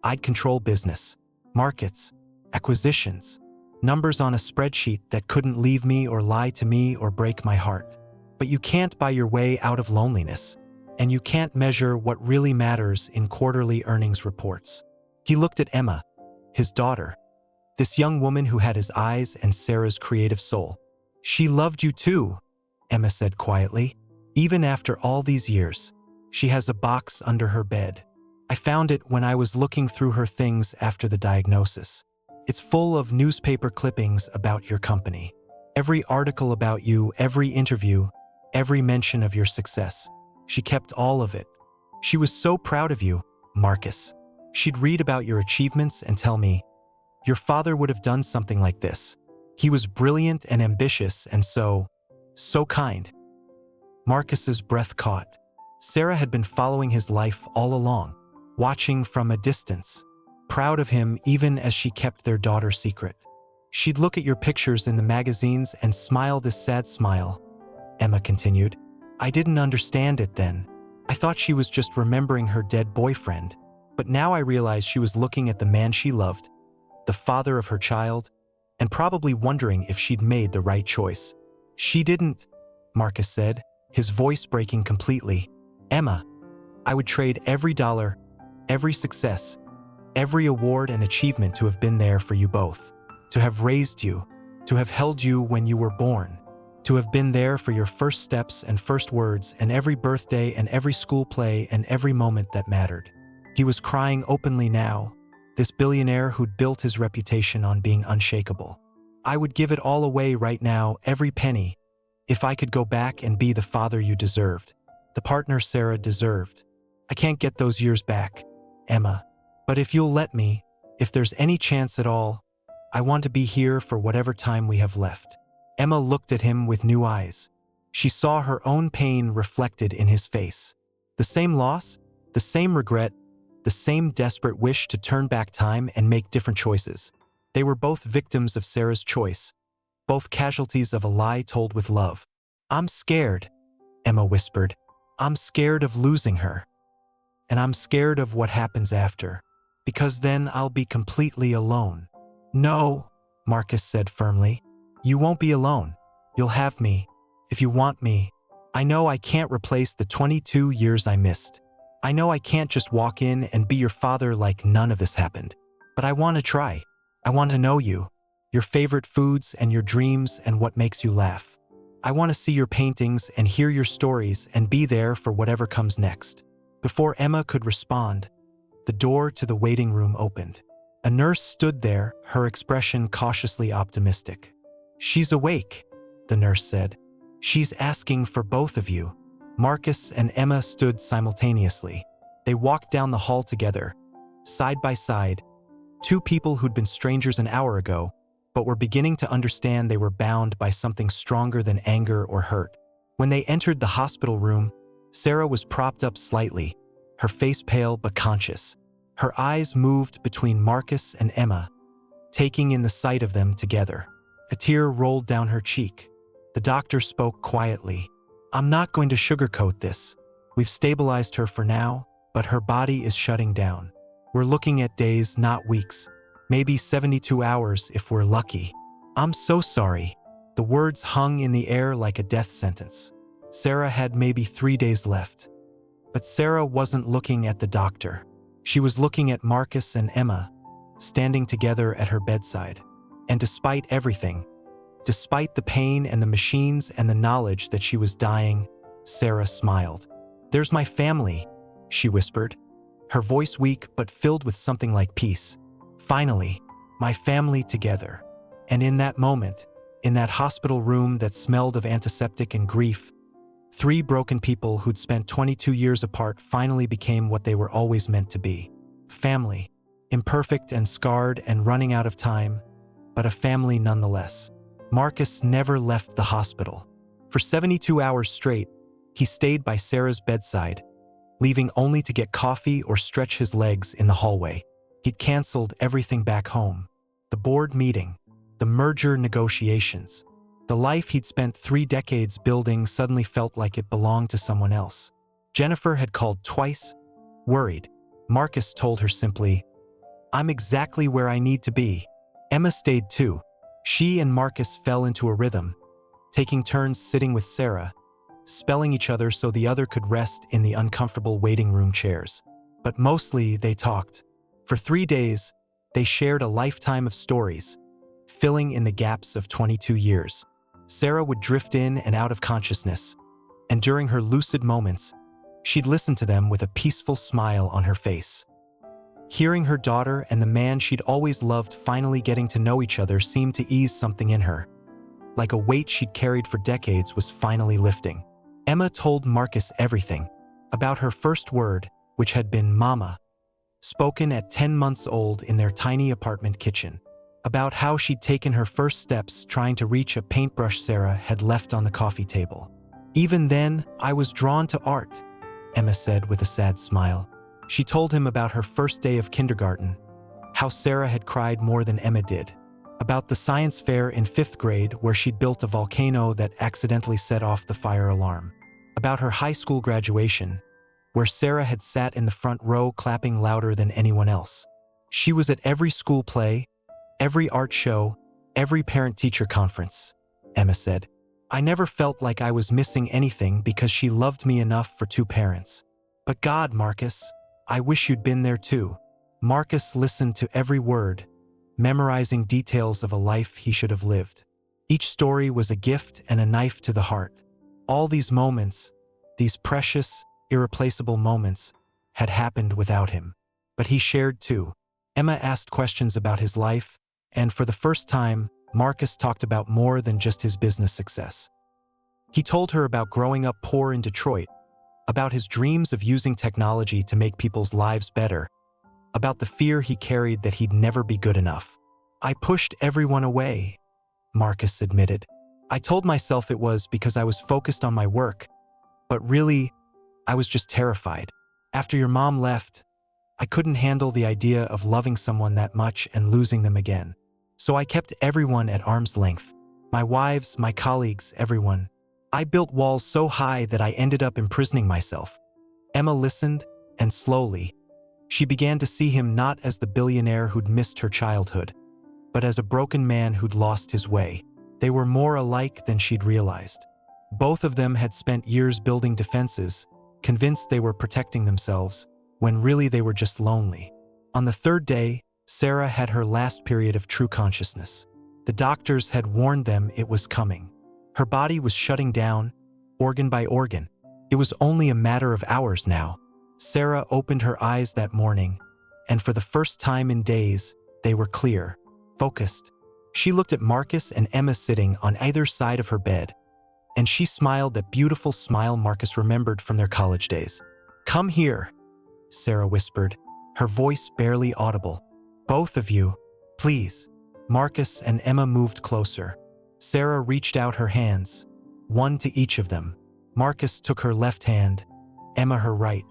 I'd control business, markets, acquisitions, numbers on a spreadsheet that couldn't leave me or lie to me or break my heart. But you can't buy your way out of loneliness, and you can't measure what really matters in quarterly earnings reports. He looked at Emma, his daughter, this young woman who had his eyes and Sarah's creative soul. She loved you too, Emma said quietly. Even after all these years, she has a box under her bed. I found it when I was looking through her things after the diagnosis. It's full of newspaper clippings about your company. Every article about you, every interview, every mention of your success. She kept all of it. She was so proud of you, Marcus. She'd read about your achievements and tell me, your father would have done something like this. He was brilliant and ambitious and so kind. Marcus's breath caught. Sarah had been following his life all along, watching from a distance, proud of him even as she kept their daughter secret. She'd look at your pictures in the magazines and smile this sad smile, Emma continued. I didn't understand it then. I thought she was just remembering her dead boyfriend, but now I realize she was looking at the man she loved, the father of her child, and probably wondering if she'd made the right choice. She didn't, Marcus said, his voice breaking completely. Emma, I would trade every dollar, every success, every award and achievement to have been there for you both, to have raised you, to have held you when you were born, to have been there for your first steps and first words and every birthday and every school play and every moment that mattered. He was crying openly now, this billionaire who'd built his reputation on being unshakable. I would give it all away right now, every penny, if I could go back and be the father you deserved, the partner Sarah deserved. I can't get those years back, Emma, but if you'll let me, if there's any chance at all, I want to be here for whatever time we have left. Emma looked at him with new eyes. She saw her own pain reflected in his face. The same loss, the same regret, the same desperate wish to turn back time and make different choices. They were both victims of Sarah's choice, both casualties of a lie told with love. I'm scared, Emma whispered. I'm scared of losing her. And I'm scared of what happens after, because then I'll be completely alone. No, Marcus said firmly. You won't be alone. You'll have me, if you want me. I know I can't replace the 22 years I missed. I know I can't just walk in and be your father like none of this happened. But I want to try. I want to know you, your favorite foods and your dreams and what makes you laugh. I want to see your paintings and hear your stories and be there for whatever comes next. Before Emma could respond, the door to the waiting room opened. A nurse stood there, her expression cautiously optimistic. She's awake, the nurse said. She's asking for both of you. Marcus and Emma stood simultaneously. They walked down the hall together, side by side, two people who'd been strangers an hour ago, but were beginning to understand they were bound by something stronger than anger or hurt. When they entered the hospital room, Sarah was propped up slightly, her face pale but conscious. Her eyes moved between Marcus and Emma, taking in the sight of them together. A tear rolled down her cheek. The doctor spoke quietly. I'm not going to sugarcoat this. We've stabilized her for now, but her body is shutting down. We're looking at days, not weeks. Maybe 72 hours if we're lucky. I'm so sorry. The words hung in the air like a death sentence. Sarah had maybe 3 days left. But Sarah wasn't looking at the doctor. She was looking at Marcus and Emma, standing together at her bedside. And despite everything, despite the pain and the machines and the knowledge that she was dying, Sarah smiled. There's my family, she whispered, her voice weak but filled with something like peace. Finally, my family together. And in that moment, in that hospital room that smelled of antiseptic and grief, 3 broken people who'd spent 22 years apart finally became what they were always meant to be. Family, imperfect and scarred and running out of time, but a family nonetheless. Marcus never left the hospital. For 72 hours straight, he stayed by Sarah's bedside, leaving only to get coffee or stretch his legs in the hallway. He'd canceled everything back home. The board meeting, the merger negotiations. The life he'd spent 3 decades building suddenly felt like it belonged to someone else. Jennifer had called twice, worried. Marcus told her simply, I'm exactly where I need to be. Emma stayed too. She and Marcus fell into a rhythm, taking turns sitting with Sarah, spelling each other so the other could rest in the uncomfortable waiting room chairs. But mostly they talked. For 3 days, they shared a lifetime of stories, filling in the gaps of 22 years. Sarah would drift in and out of consciousness, and during her lucid moments, she'd listen to them with a peaceful smile on her face. Hearing her daughter and the man she'd always loved finally getting to know each other seemed to ease something in her, like a weight she'd carried for decades was finally lifting. Emma told Marcus everything, about her first word, which had been mama, spoken at 10 months old in their tiny apartment kitchen, about how she'd taken her first steps trying to reach a paintbrush Sarah had left on the coffee table. Even then, I was drawn to art, Emma said with a sad smile. She told him about her first day of kindergarten, how Sarah had cried more than Emma did, about the science fair in 5th grade where she'd built a volcano that accidentally set off the fire alarm, about her high school graduation, where Sarah had sat in the front row clapping louder than anyone else. She was at every school play, every art show, every parent-teacher conference, Emma said. I never felt like I was missing anything because she loved me enough for 2 parents. But God, Marcus, I wish you'd been there too. Marcus listened to every word, memorizing details of a life he should have lived. Each story was a gift and a knife to the heart. All these moments, these precious, irreplaceable moments, had happened without him. But he shared too. Emma asked questions about his life, and for the first time, Marcus talked about more than just his business success. He told her about growing up poor in Detroit, about his dreams of using technology to make people's lives better, about the fear he carried that he'd never be good enough. I pushed everyone away, Marcus admitted. I told myself it was because I was focused on my work, but really, I was just terrified. After your mom left, I couldn't handle the idea of loving someone that much and losing them again. So I kept everyone at arm's length. My wives, my colleagues, everyone. I built walls so high that I ended up imprisoning myself. Emma listened, and slowly, she began to see him not as the billionaire who'd missed her childhood, but as a broken man who'd lost his way. They were more alike than she'd realized. Both of them had spent years building defenses, convinced they were protecting themselves, when really they were just lonely. On the third day, Sarah had her last period of true consciousness. The doctors had warned them it was coming. Her body was shutting down, organ by organ. It was only a matter of hours now. Sarah opened her eyes that morning, and for the first time in days, they were clear, focused. She looked at Marcus and Emma sitting on either side of her bed, and she smiled that beautiful smile Marcus remembered from their college days. "Come here," Sarah whispered, her voice barely audible. "Both of you, please." Marcus and Emma moved closer. Sarah reached out her hands, one to each of them. Marcus took her left hand, Emma her right.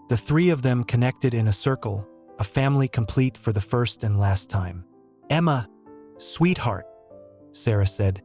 The three of them connected in a circle, a family complete for the first and last time. "Emma, sweetheart," Sarah said,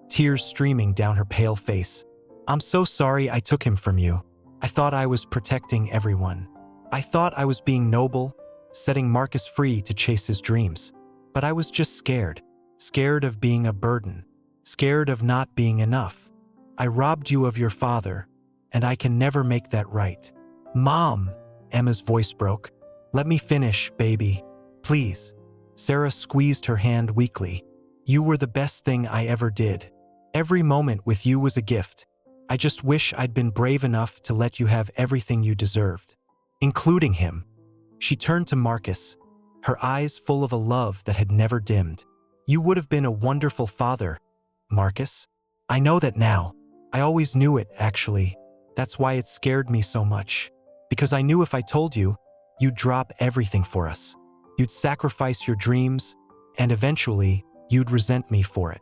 tears streaming down her pale face. "I'm so sorry I took him from you. I thought I was protecting everyone. I thought I was being noble, setting Marcus free to chase his dreams. But I was just scared. Scared of being a burden. Scared of not being enough. I robbed you of your father, and I can never make that right." "Mom," Emma's voice broke. "Let me finish, baby. Please." Sarah squeezed her hand weakly. "You were the best thing I ever did. Every moment with you was a gift. I just wish I'd been brave enough to let you have everything you deserved. Including him." She turned to Marcus, her eyes full of a love that had never dimmed. "You would have been a wonderful father, Marcus. I know that now. I always knew it, actually. That's why it scared me so much. Because I knew if I told you, you'd drop everything for us. You'd sacrifice your dreams, and eventually, you'd resent me for it.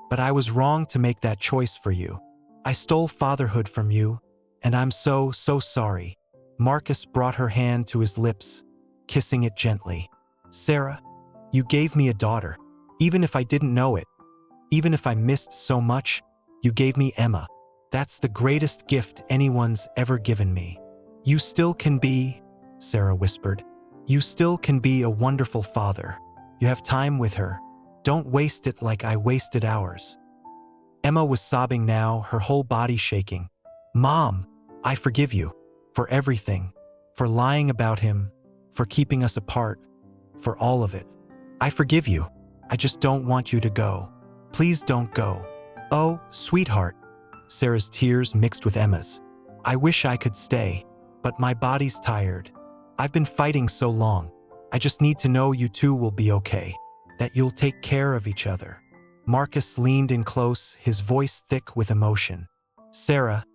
But I was wrong to make that choice for you. I stole fatherhood from you, and I'm so sorry." Marcus brought her hand to his lips, kissing it gently. "Sarah, you gave me a daughter. Even if I didn't know it, even if I missed so much, you gave me Emma. That's the greatest gift anyone's ever given me. You still can be," Sarah whispered. "You still can be a wonderful father. You have time with her. Don't waste it like I wasted ours." Emma was sobbing now, her whole body shaking. "Mom, I forgive you. For everything. For lying about him. For keeping us apart. For all of it. I forgive you. I just don't want you to go. Please don't go." "Oh, sweetheart." Sarah's tears mixed with Emma's. "I wish I could stay. But my body's tired. I've been fighting so long. I just need to know you two will be okay. That you'll take care of each other." Marcus leaned in close, his voice thick with emotion. "Sarah,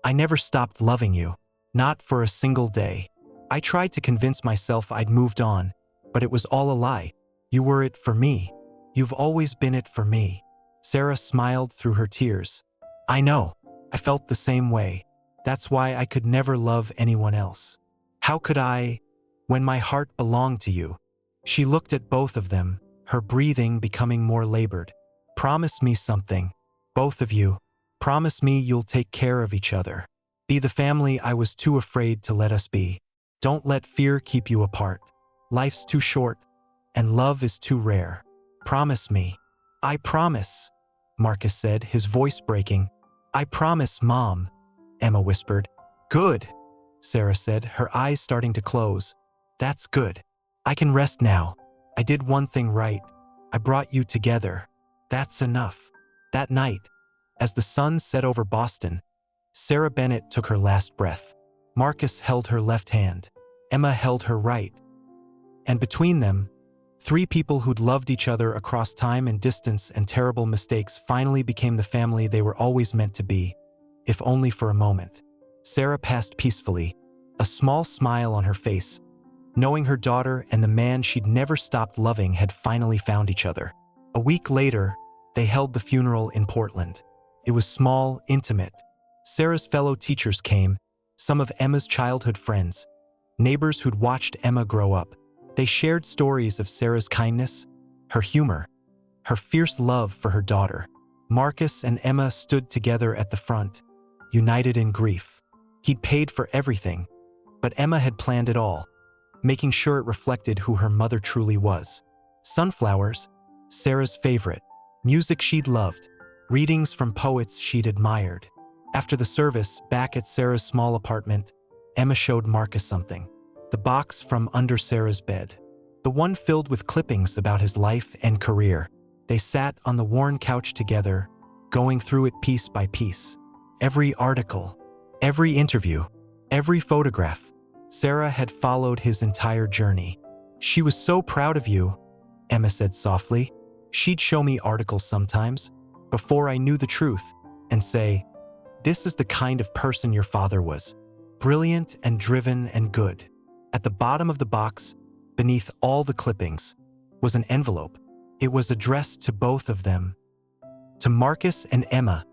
I never stopped loving you. Not for a single day. I tried to convince myself I'd moved on, but it was all a lie. You were it for me. You've always been it for me." Sarah smiled through her tears. "I know. I felt the same way. That's why I could never love anyone else. How could I, when my heart belonged to you?" She looked at both of them, her breathing becoming more labored. "Promise me something, both of you. Promise me you'll take care of each other. Be the family I was too afraid to let us be. Don't let fear keep you apart. Life's too short, and love is too rare. Promise me." "I promise," Marcus said, his voice breaking. "I promise, Mom," Emma whispered. "Good," Sarah said, her eyes starting to close. "That's good. I can rest now. I did one thing right. I brought you together. That's enough." That night, as the sun set over Boston, Sarah Bennett took her last breath. Marcus held her left hand. Emma held her right. And between them, three people who'd loved each other across time and distance and terrible mistakes finally became the family they were always meant to be, if only for a moment. Sarah passed peacefully, a small smile on her face, knowing her daughter and the man she'd never stopped loving had finally found each other. A week later, they held the funeral in Portland. It was small, intimate. Sarah's fellow teachers came, some of Emma's childhood friends, neighbors who'd watched Emma grow up. They shared stories of Sarah's kindness, her humor, her fierce love for her daughter. Marcus and Emma stood together at the front, united in grief. He'd paid for everything, but Emma had planned it all, making sure it reflected who her mother truly was. Sunflowers, Sarah's favorite. Music she'd loved. Readings from poets she'd admired. After the service, back at Sarah's small apartment, Emma showed Marcus something. The box from under Sarah's bed. The one filled with clippings about his life and career. They sat on the worn couch together, going through it piece by piece. Every article, every interview, every photograph. Sarah had followed his entire journey. She was so proud of you, Emma said softly. She'd show me articles sometimes, before I knew the truth, and say, "This is the kind of person your father was. Brilliant and driven and good." At the bottom of the box, beneath all the clippings, was an envelope. It was addressed to both of them. To Marcus and Emma.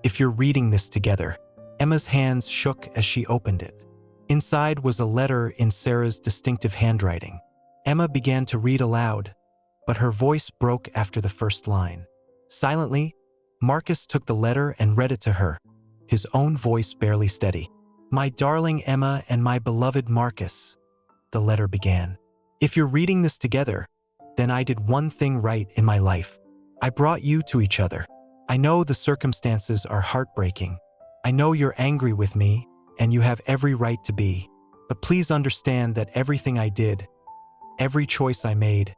If you're reading this together. Emma's hands shook as she opened it. Inside was a letter in Sarah's distinctive handwriting. Emma began to read aloud, but her voice broke after the first line. Silently, Marcus took the letter and read it to her, his own voice barely steady. "My darling Emma and my beloved Marcus," the letter began. "If you're reading this together, then I did one thing right in my life. I brought you to each other. I know the circumstances are heartbreaking. I know you're angry with me, and you have every right to be. But please understand that everything I did, every choice I made,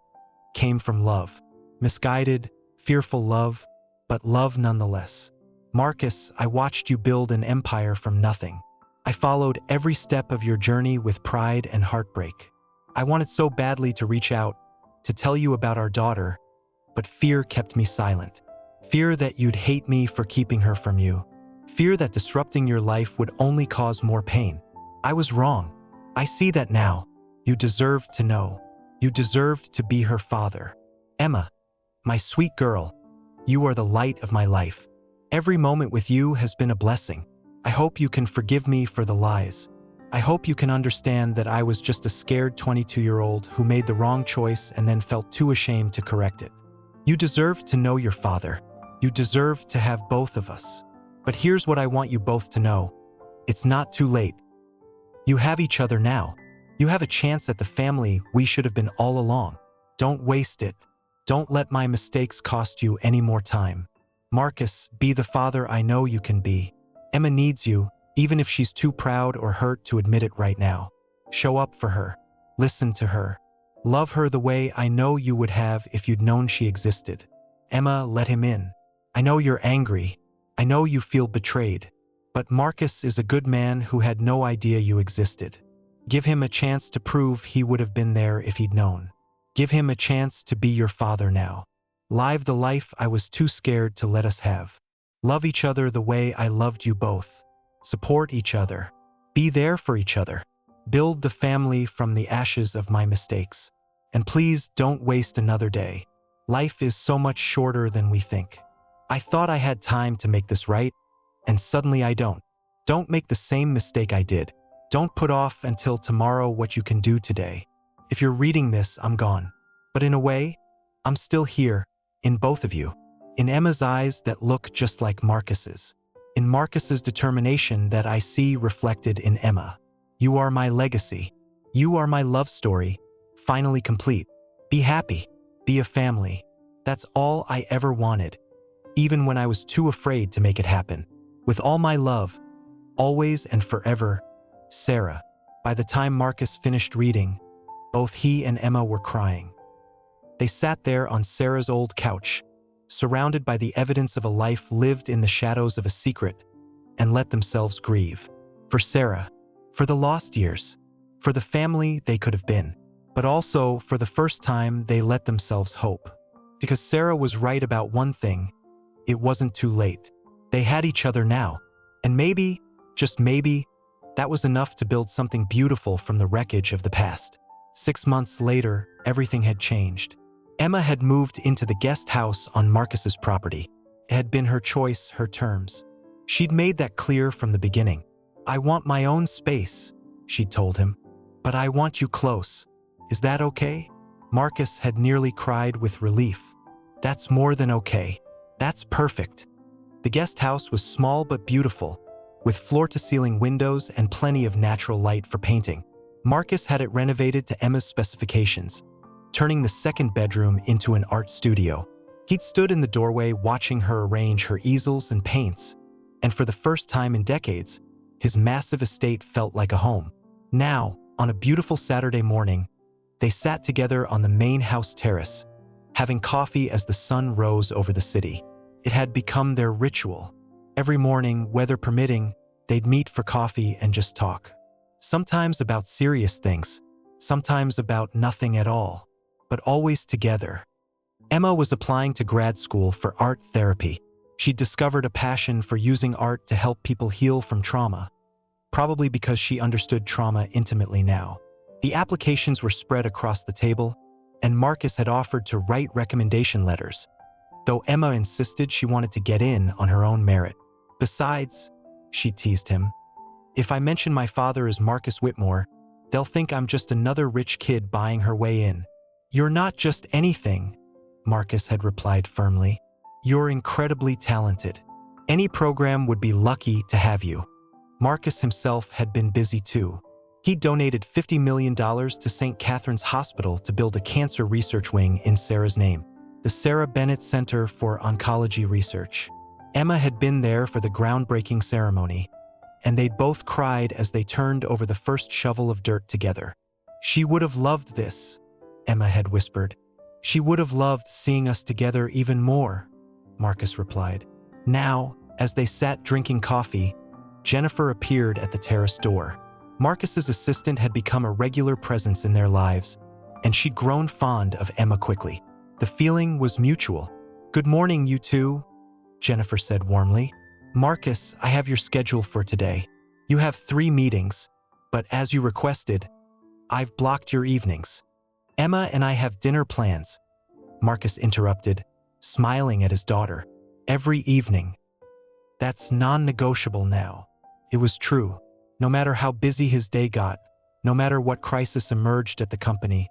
came from love. Misguided, fearful love, but love nonetheless. Marcus, I watched you build an empire from nothing. I followed every step of your journey with pride and heartbreak. I wanted so badly to reach out, to tell you about our daughter, but fear kept me silent. Fear that you'd hate me for keeping her from you. Fear that disrupting your life would only cause more pain. I was wrong. I see that now. You deserved to know. You deserved to be her father. Emma, my sweet girl, you are the light of my life. Every moment with you has been a blessing. I hope you can forgive me for the lies. I hope you can understand that I was just a scared 22-year-old who made the wrong choice and then felt too ashamed to correct it. You deserve to know your father. You deserve to have both of us. But here's what I want you both to know. It's not too late. You have each other now. You have a chance at the family we should have been all along. Don't waste it. Don't let my mistakes cost you any more time. Marcus, be the father I know you can be. Emma needs you, even if she's too proud or hurt to admit it right now. Show up for her. Listen to her. Love her the way I know you would have if you'd known she existed. Emma, let him in. I know you're angry. I know you feel betrayed. But Marcus is a good man who had no idea you existed. Give him a chance to prove he would have been there if he'd known. Give him a chance to be your father now. Live the life I was too scared to let us have. Love each other the way I loved you both. Support each other. Be there for each other. Build the family from the ashes of my mistakes. And please don't waste another day. Life is so much shorter than we think. I thought I had time to make this right, and suddenly I don't. Don't make the same mistake I did. Don't put off until tomorrow what you can do today. If you're reading this, I'm gone. But in a way, I'm still here, in both of you. In Emma's eyes that look just like Marcus's. In Marcus's determination that I see reflected in Emma. You are my legacy. You are my love story, finally complete. Be happy. Be a family. That's all I ever wanted, even when I was too afraid to make it happen. With all my love, always and forever, Sarah. By the time Marcus finished reading, both he and Emma were crying. They sat there on Sarah's old couch, surrounded by the evidence of a life lived in the shadows of a secret, and let themselves grieve. For Sarah, for the lost years, for the family they could have been, but also for the first time they let themselves hope. Because Sarah was right about one thing, it wasn't too late. They had each other now, and maybe, just maybe, that was enough to build something beautiful from the wreckage of the past. 6 months later, everything had changed. Emma had moved into the guest house on Marcus's property. It had been her choice, her terms. She'd made that clear from the beginning. I want my own space, she'd told him. But I want you close. Is that okay? Marcus had nearly cried with relief. That's more than okay. That's perfect. The guest house was small but beautiful, with floor-to-ceiling windows and plenty of natural light for painting. Marcus had it renovated to Emma's specifications. turning the second bedroom into an art studio. He'd stood in the doorway watching her arrange her easels and paints, and for the first time in decades, his massive estate felt like a home. Now, on a beautiful Saturday morning, they sat together on the main house terrace, having coffee as the sun rose over the city. It had become their ritual. Every morning, weather permitting, they'd meet for coffee and just talk. Sometimes about serious things, sometimes about nothing at all, but always together. Emma was applying to grad school for art therapy. She'd discovered a passion for using art to help people heal from trauma, probably because she understood trauma intimately now. The applications were spread across the table, and Marcus had offered to write recommendation letters, though Emma insisted she wanted to get in on her own merit. Besides, she teased him, if I mention my father is Marcus Whitmore, they'll think I'm just another rich kid buying her way in. You're not just anything, Marcus had replied firmly. You're incredibly talented. Any program would be lucky to have you. Marcus himself had been busy too. He donated $50 million to St. Catherine's Hospital to build a cancer research wing in Sarah's name, the Sarah Bennett Center for Oncology Research. Emma had been there for the groundbreaking ceremony, and they'd both cried as they turned over the first shovel of dirt together. She would have loved this, Emma had whispered. She would have loved seeing us together even more, Marcus replied. Now, as they sat drinking coffee, Jennifer appeared at the terrace door. Marcus's assistant had become a regular presence in their lives, and she'd grown fond of Emma quickly. The feeling was mutual. Good morning, you two, Jennifer said warmly. Marcus, I have your schedule for today. You have 3 meetings, but as you requested, I've blocked your evenings. Emma and I have dinner plans, Marcus interrupted, smiling at his daughter. Every evening. That's non-negotiable now. It was true. No matter how busy his day got, no matter what crisis emerged at the company,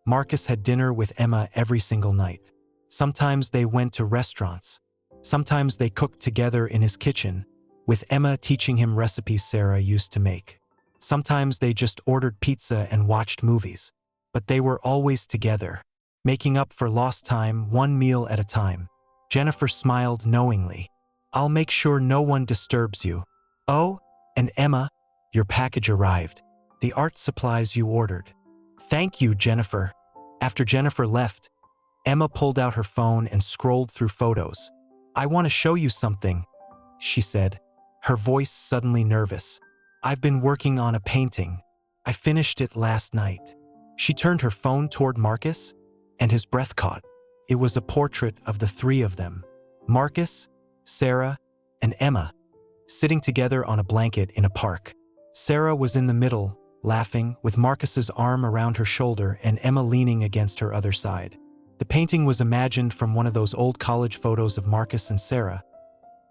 Marcus had dinner with Emma every single night. Sometimes they went to restaurants. Sometimes they cooked together in his kitchen, with Emma teaching him recipes Sarah used to make. Sometimes they just ordered pizza and watched movies. But they were always together, making up for lost time one meal at a time. Jennifer smiled knowingly. I'll make sure no one disturbs you. Oh, and Emma, your package arrived. The art supplies you ordered. Thank you, Jennifer. After Jennifer left, Emma pulled out her phone and scrolled through photos. I want to show you something, she said, her voice suddenly nervous. I've been working on a painting. I finished it last night. She turned her phone toward Marcus, and his breath caught. It was a portrait of the 3 of them, Marcus, Sarah, and Emma, sitting together on a blanket in a park. Sarah was in the middle, laughing, with Marcus's arm around her shoulder and Emma leaning against her other side. The painting was imagined from one of those old college photos of Marcus and Sarah,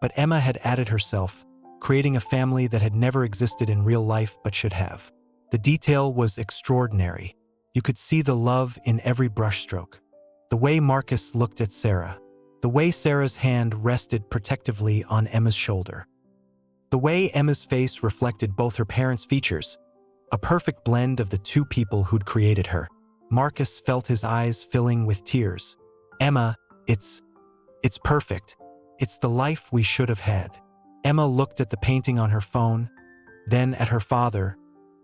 but Emma had added herself, creating a family that had never existed in real life but should have. The detail was extraordinary. You could see the love in every brushstroke. The way Marcus looked at Sarah. The way Sarah's hand rested protectively on Emma's shoulder. The way Emma's face reflected both her parents' features. A perfect blend of the 2 people who'd created her. Marcus felt his eyes filling with tears. Emma, it's perfect. It's the life we should have had. Emma looked at the painting on her phone, then at her father,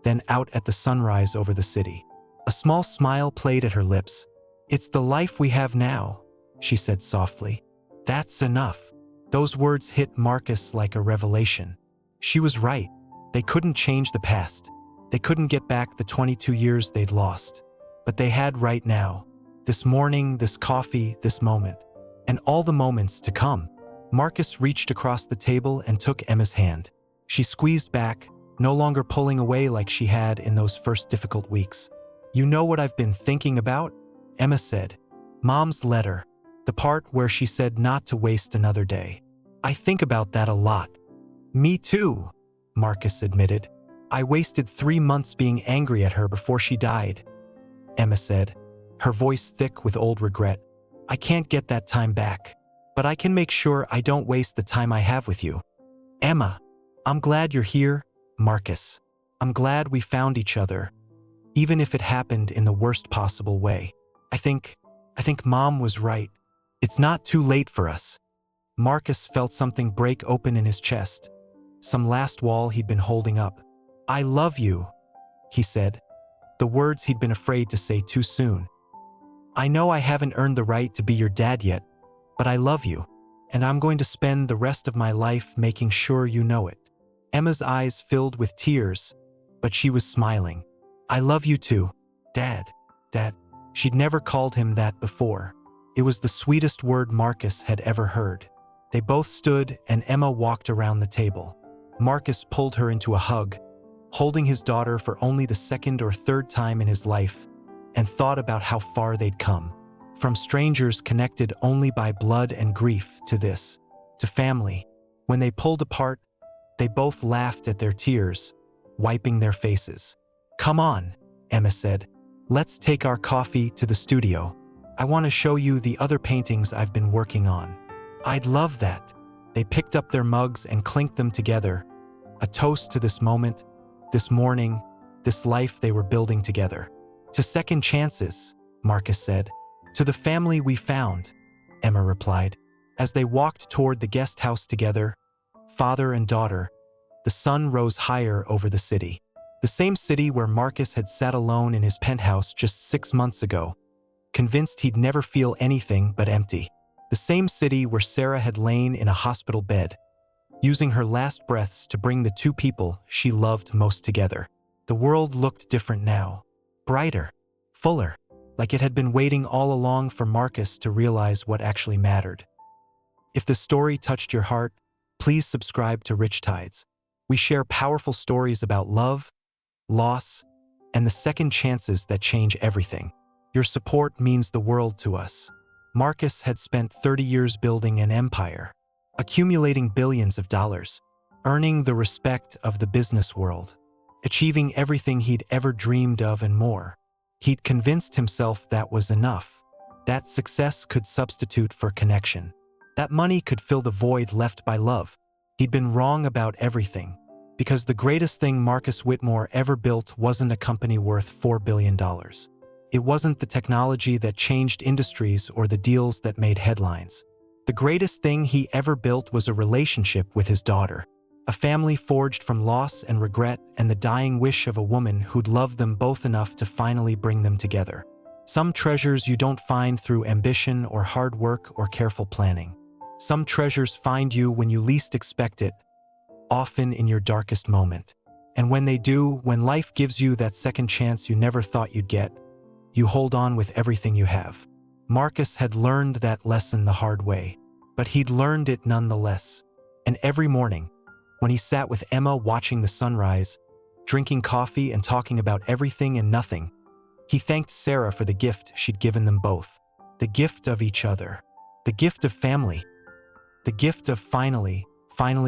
then out at the sunrise over the city. A small smile played at her lips. It's the life we have now, she said softly. That's enough. Those words hit Marcus like a revelation. She was right. They couldn't change the past. They couldn't get back the 22 years they'd lost. But they had right now. This morning, this coffee, this moment. And all the moments to come. Marcus reached across the table and took Emma's hand. She squeezed back, no longer pulling away like she had in those first difficult weeks. You know what I've been thinking about? Emma said. Mom's letter. The part where she said not to waste another day. I think about that a lot. Me too, Marcus admitted. I wasted 3 months being angry at her before she died, Emma said, her voice thick with old regret. I can't get that time back, but I can make sure I don't waste the time I have with you. Emma, I'm glad you're here, Marcus. I'm glad we found each other, even if it happened in the worst possible way. I think Mom was right. It's not too late for us." Marcus felt something break open in his chest, some last wall he'd been holding up. "I love you," he said, the words he'd been afraid to say too soon. "I know I haven't earned the right to be your dad yet, but I love you, and I'm going to spend the rest of my life making sure you know it." Emma's eyes filled with tears, but she was smiling. "I love you too, Dad, Dad." She'd never called him that before. It was the sweetest word Marcus had ever heard. They both stood, and Emma walked around the table. Marcus pulled her into a hug, holding his daughter for only the second or third time in his life, and thought about how far they'd come. From strangers connected only by blood and grief to this, to family. When they pulled apart, they both laughed at their tears, wiping their faces. "Come on," Emma said. "Let's take our coffee to the studio. I want to show you the other paintings I've been working on." "I'd love that." They picked up their mugs and clinked them together, a toast to this moment, this morning, this life they were building together. "To second chances," Marcus said. "To the family we found," Emma replied. As they walked toward the guest house together, father and daughter, the sun rose higher over the city. The same city where Marcus had sat alone in his penthouse just 6 months ago, convinced he'd never feel anything but empty. The same city where Sarah had lain in a hospital bed, using her last breaths to bring the two people she loved most together. The world looked different now, brighter, fuller, like it had been waiting all along for Marcus to realize what actually mattered. If the story touched your heart, please subscribe to Rich Tides. We share powerful stories about love, loss, and the second chances that change everything. Your support means the world to us. Marcus had spent 30 years building an empire, accumulating billions of dollars, earning the respect of the business world, achieving everything he'd ever dreamed of and more. He'd convinced himself that was enough, that success could substitute for connection, that money could fill the void left by love. He'd been wrong about everything, because the greatest thing Marcus Whitmore ever built wasn't a company worth $4 billion. It wasn't the technology that changed industries or the deals that made headlines. The greatest thing he ever built was a relationship with his daughter, a family forged from loss and regret and the dying wish of a woman who'd loved them both enough to finally bring them together. Some treasures you don't find through ambition or hard work or careful planning. Some treasures find you when you least expect it, often in your darkest moment. And when they do, when life gives you that second chance you never thought you'd get, you hold on with everything you have. Marcus had learned that lesson the hard way, but he'd learned it nonetheless. And every morning, when he sat with Emma watching the sunrise, drinking coffee and talking about everything and nothing, he thanked Sarah for the gift she'd given them both. The gift of each other. The gift of family. The gift of finally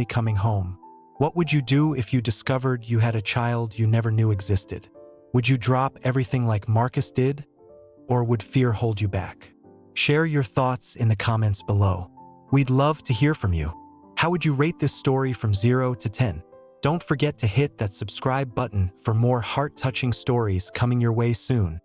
coming home. What would you do if you discovered you had a child you never knew existed? Would you drop everything like Marcus did? Or would fear hold you back? Share your thoughts in the comments below. We'd love to hear from you. How would you rate this story from 0 to 10? Don't forget to hit that subscribe button for more heart-touching stories coming your way soon.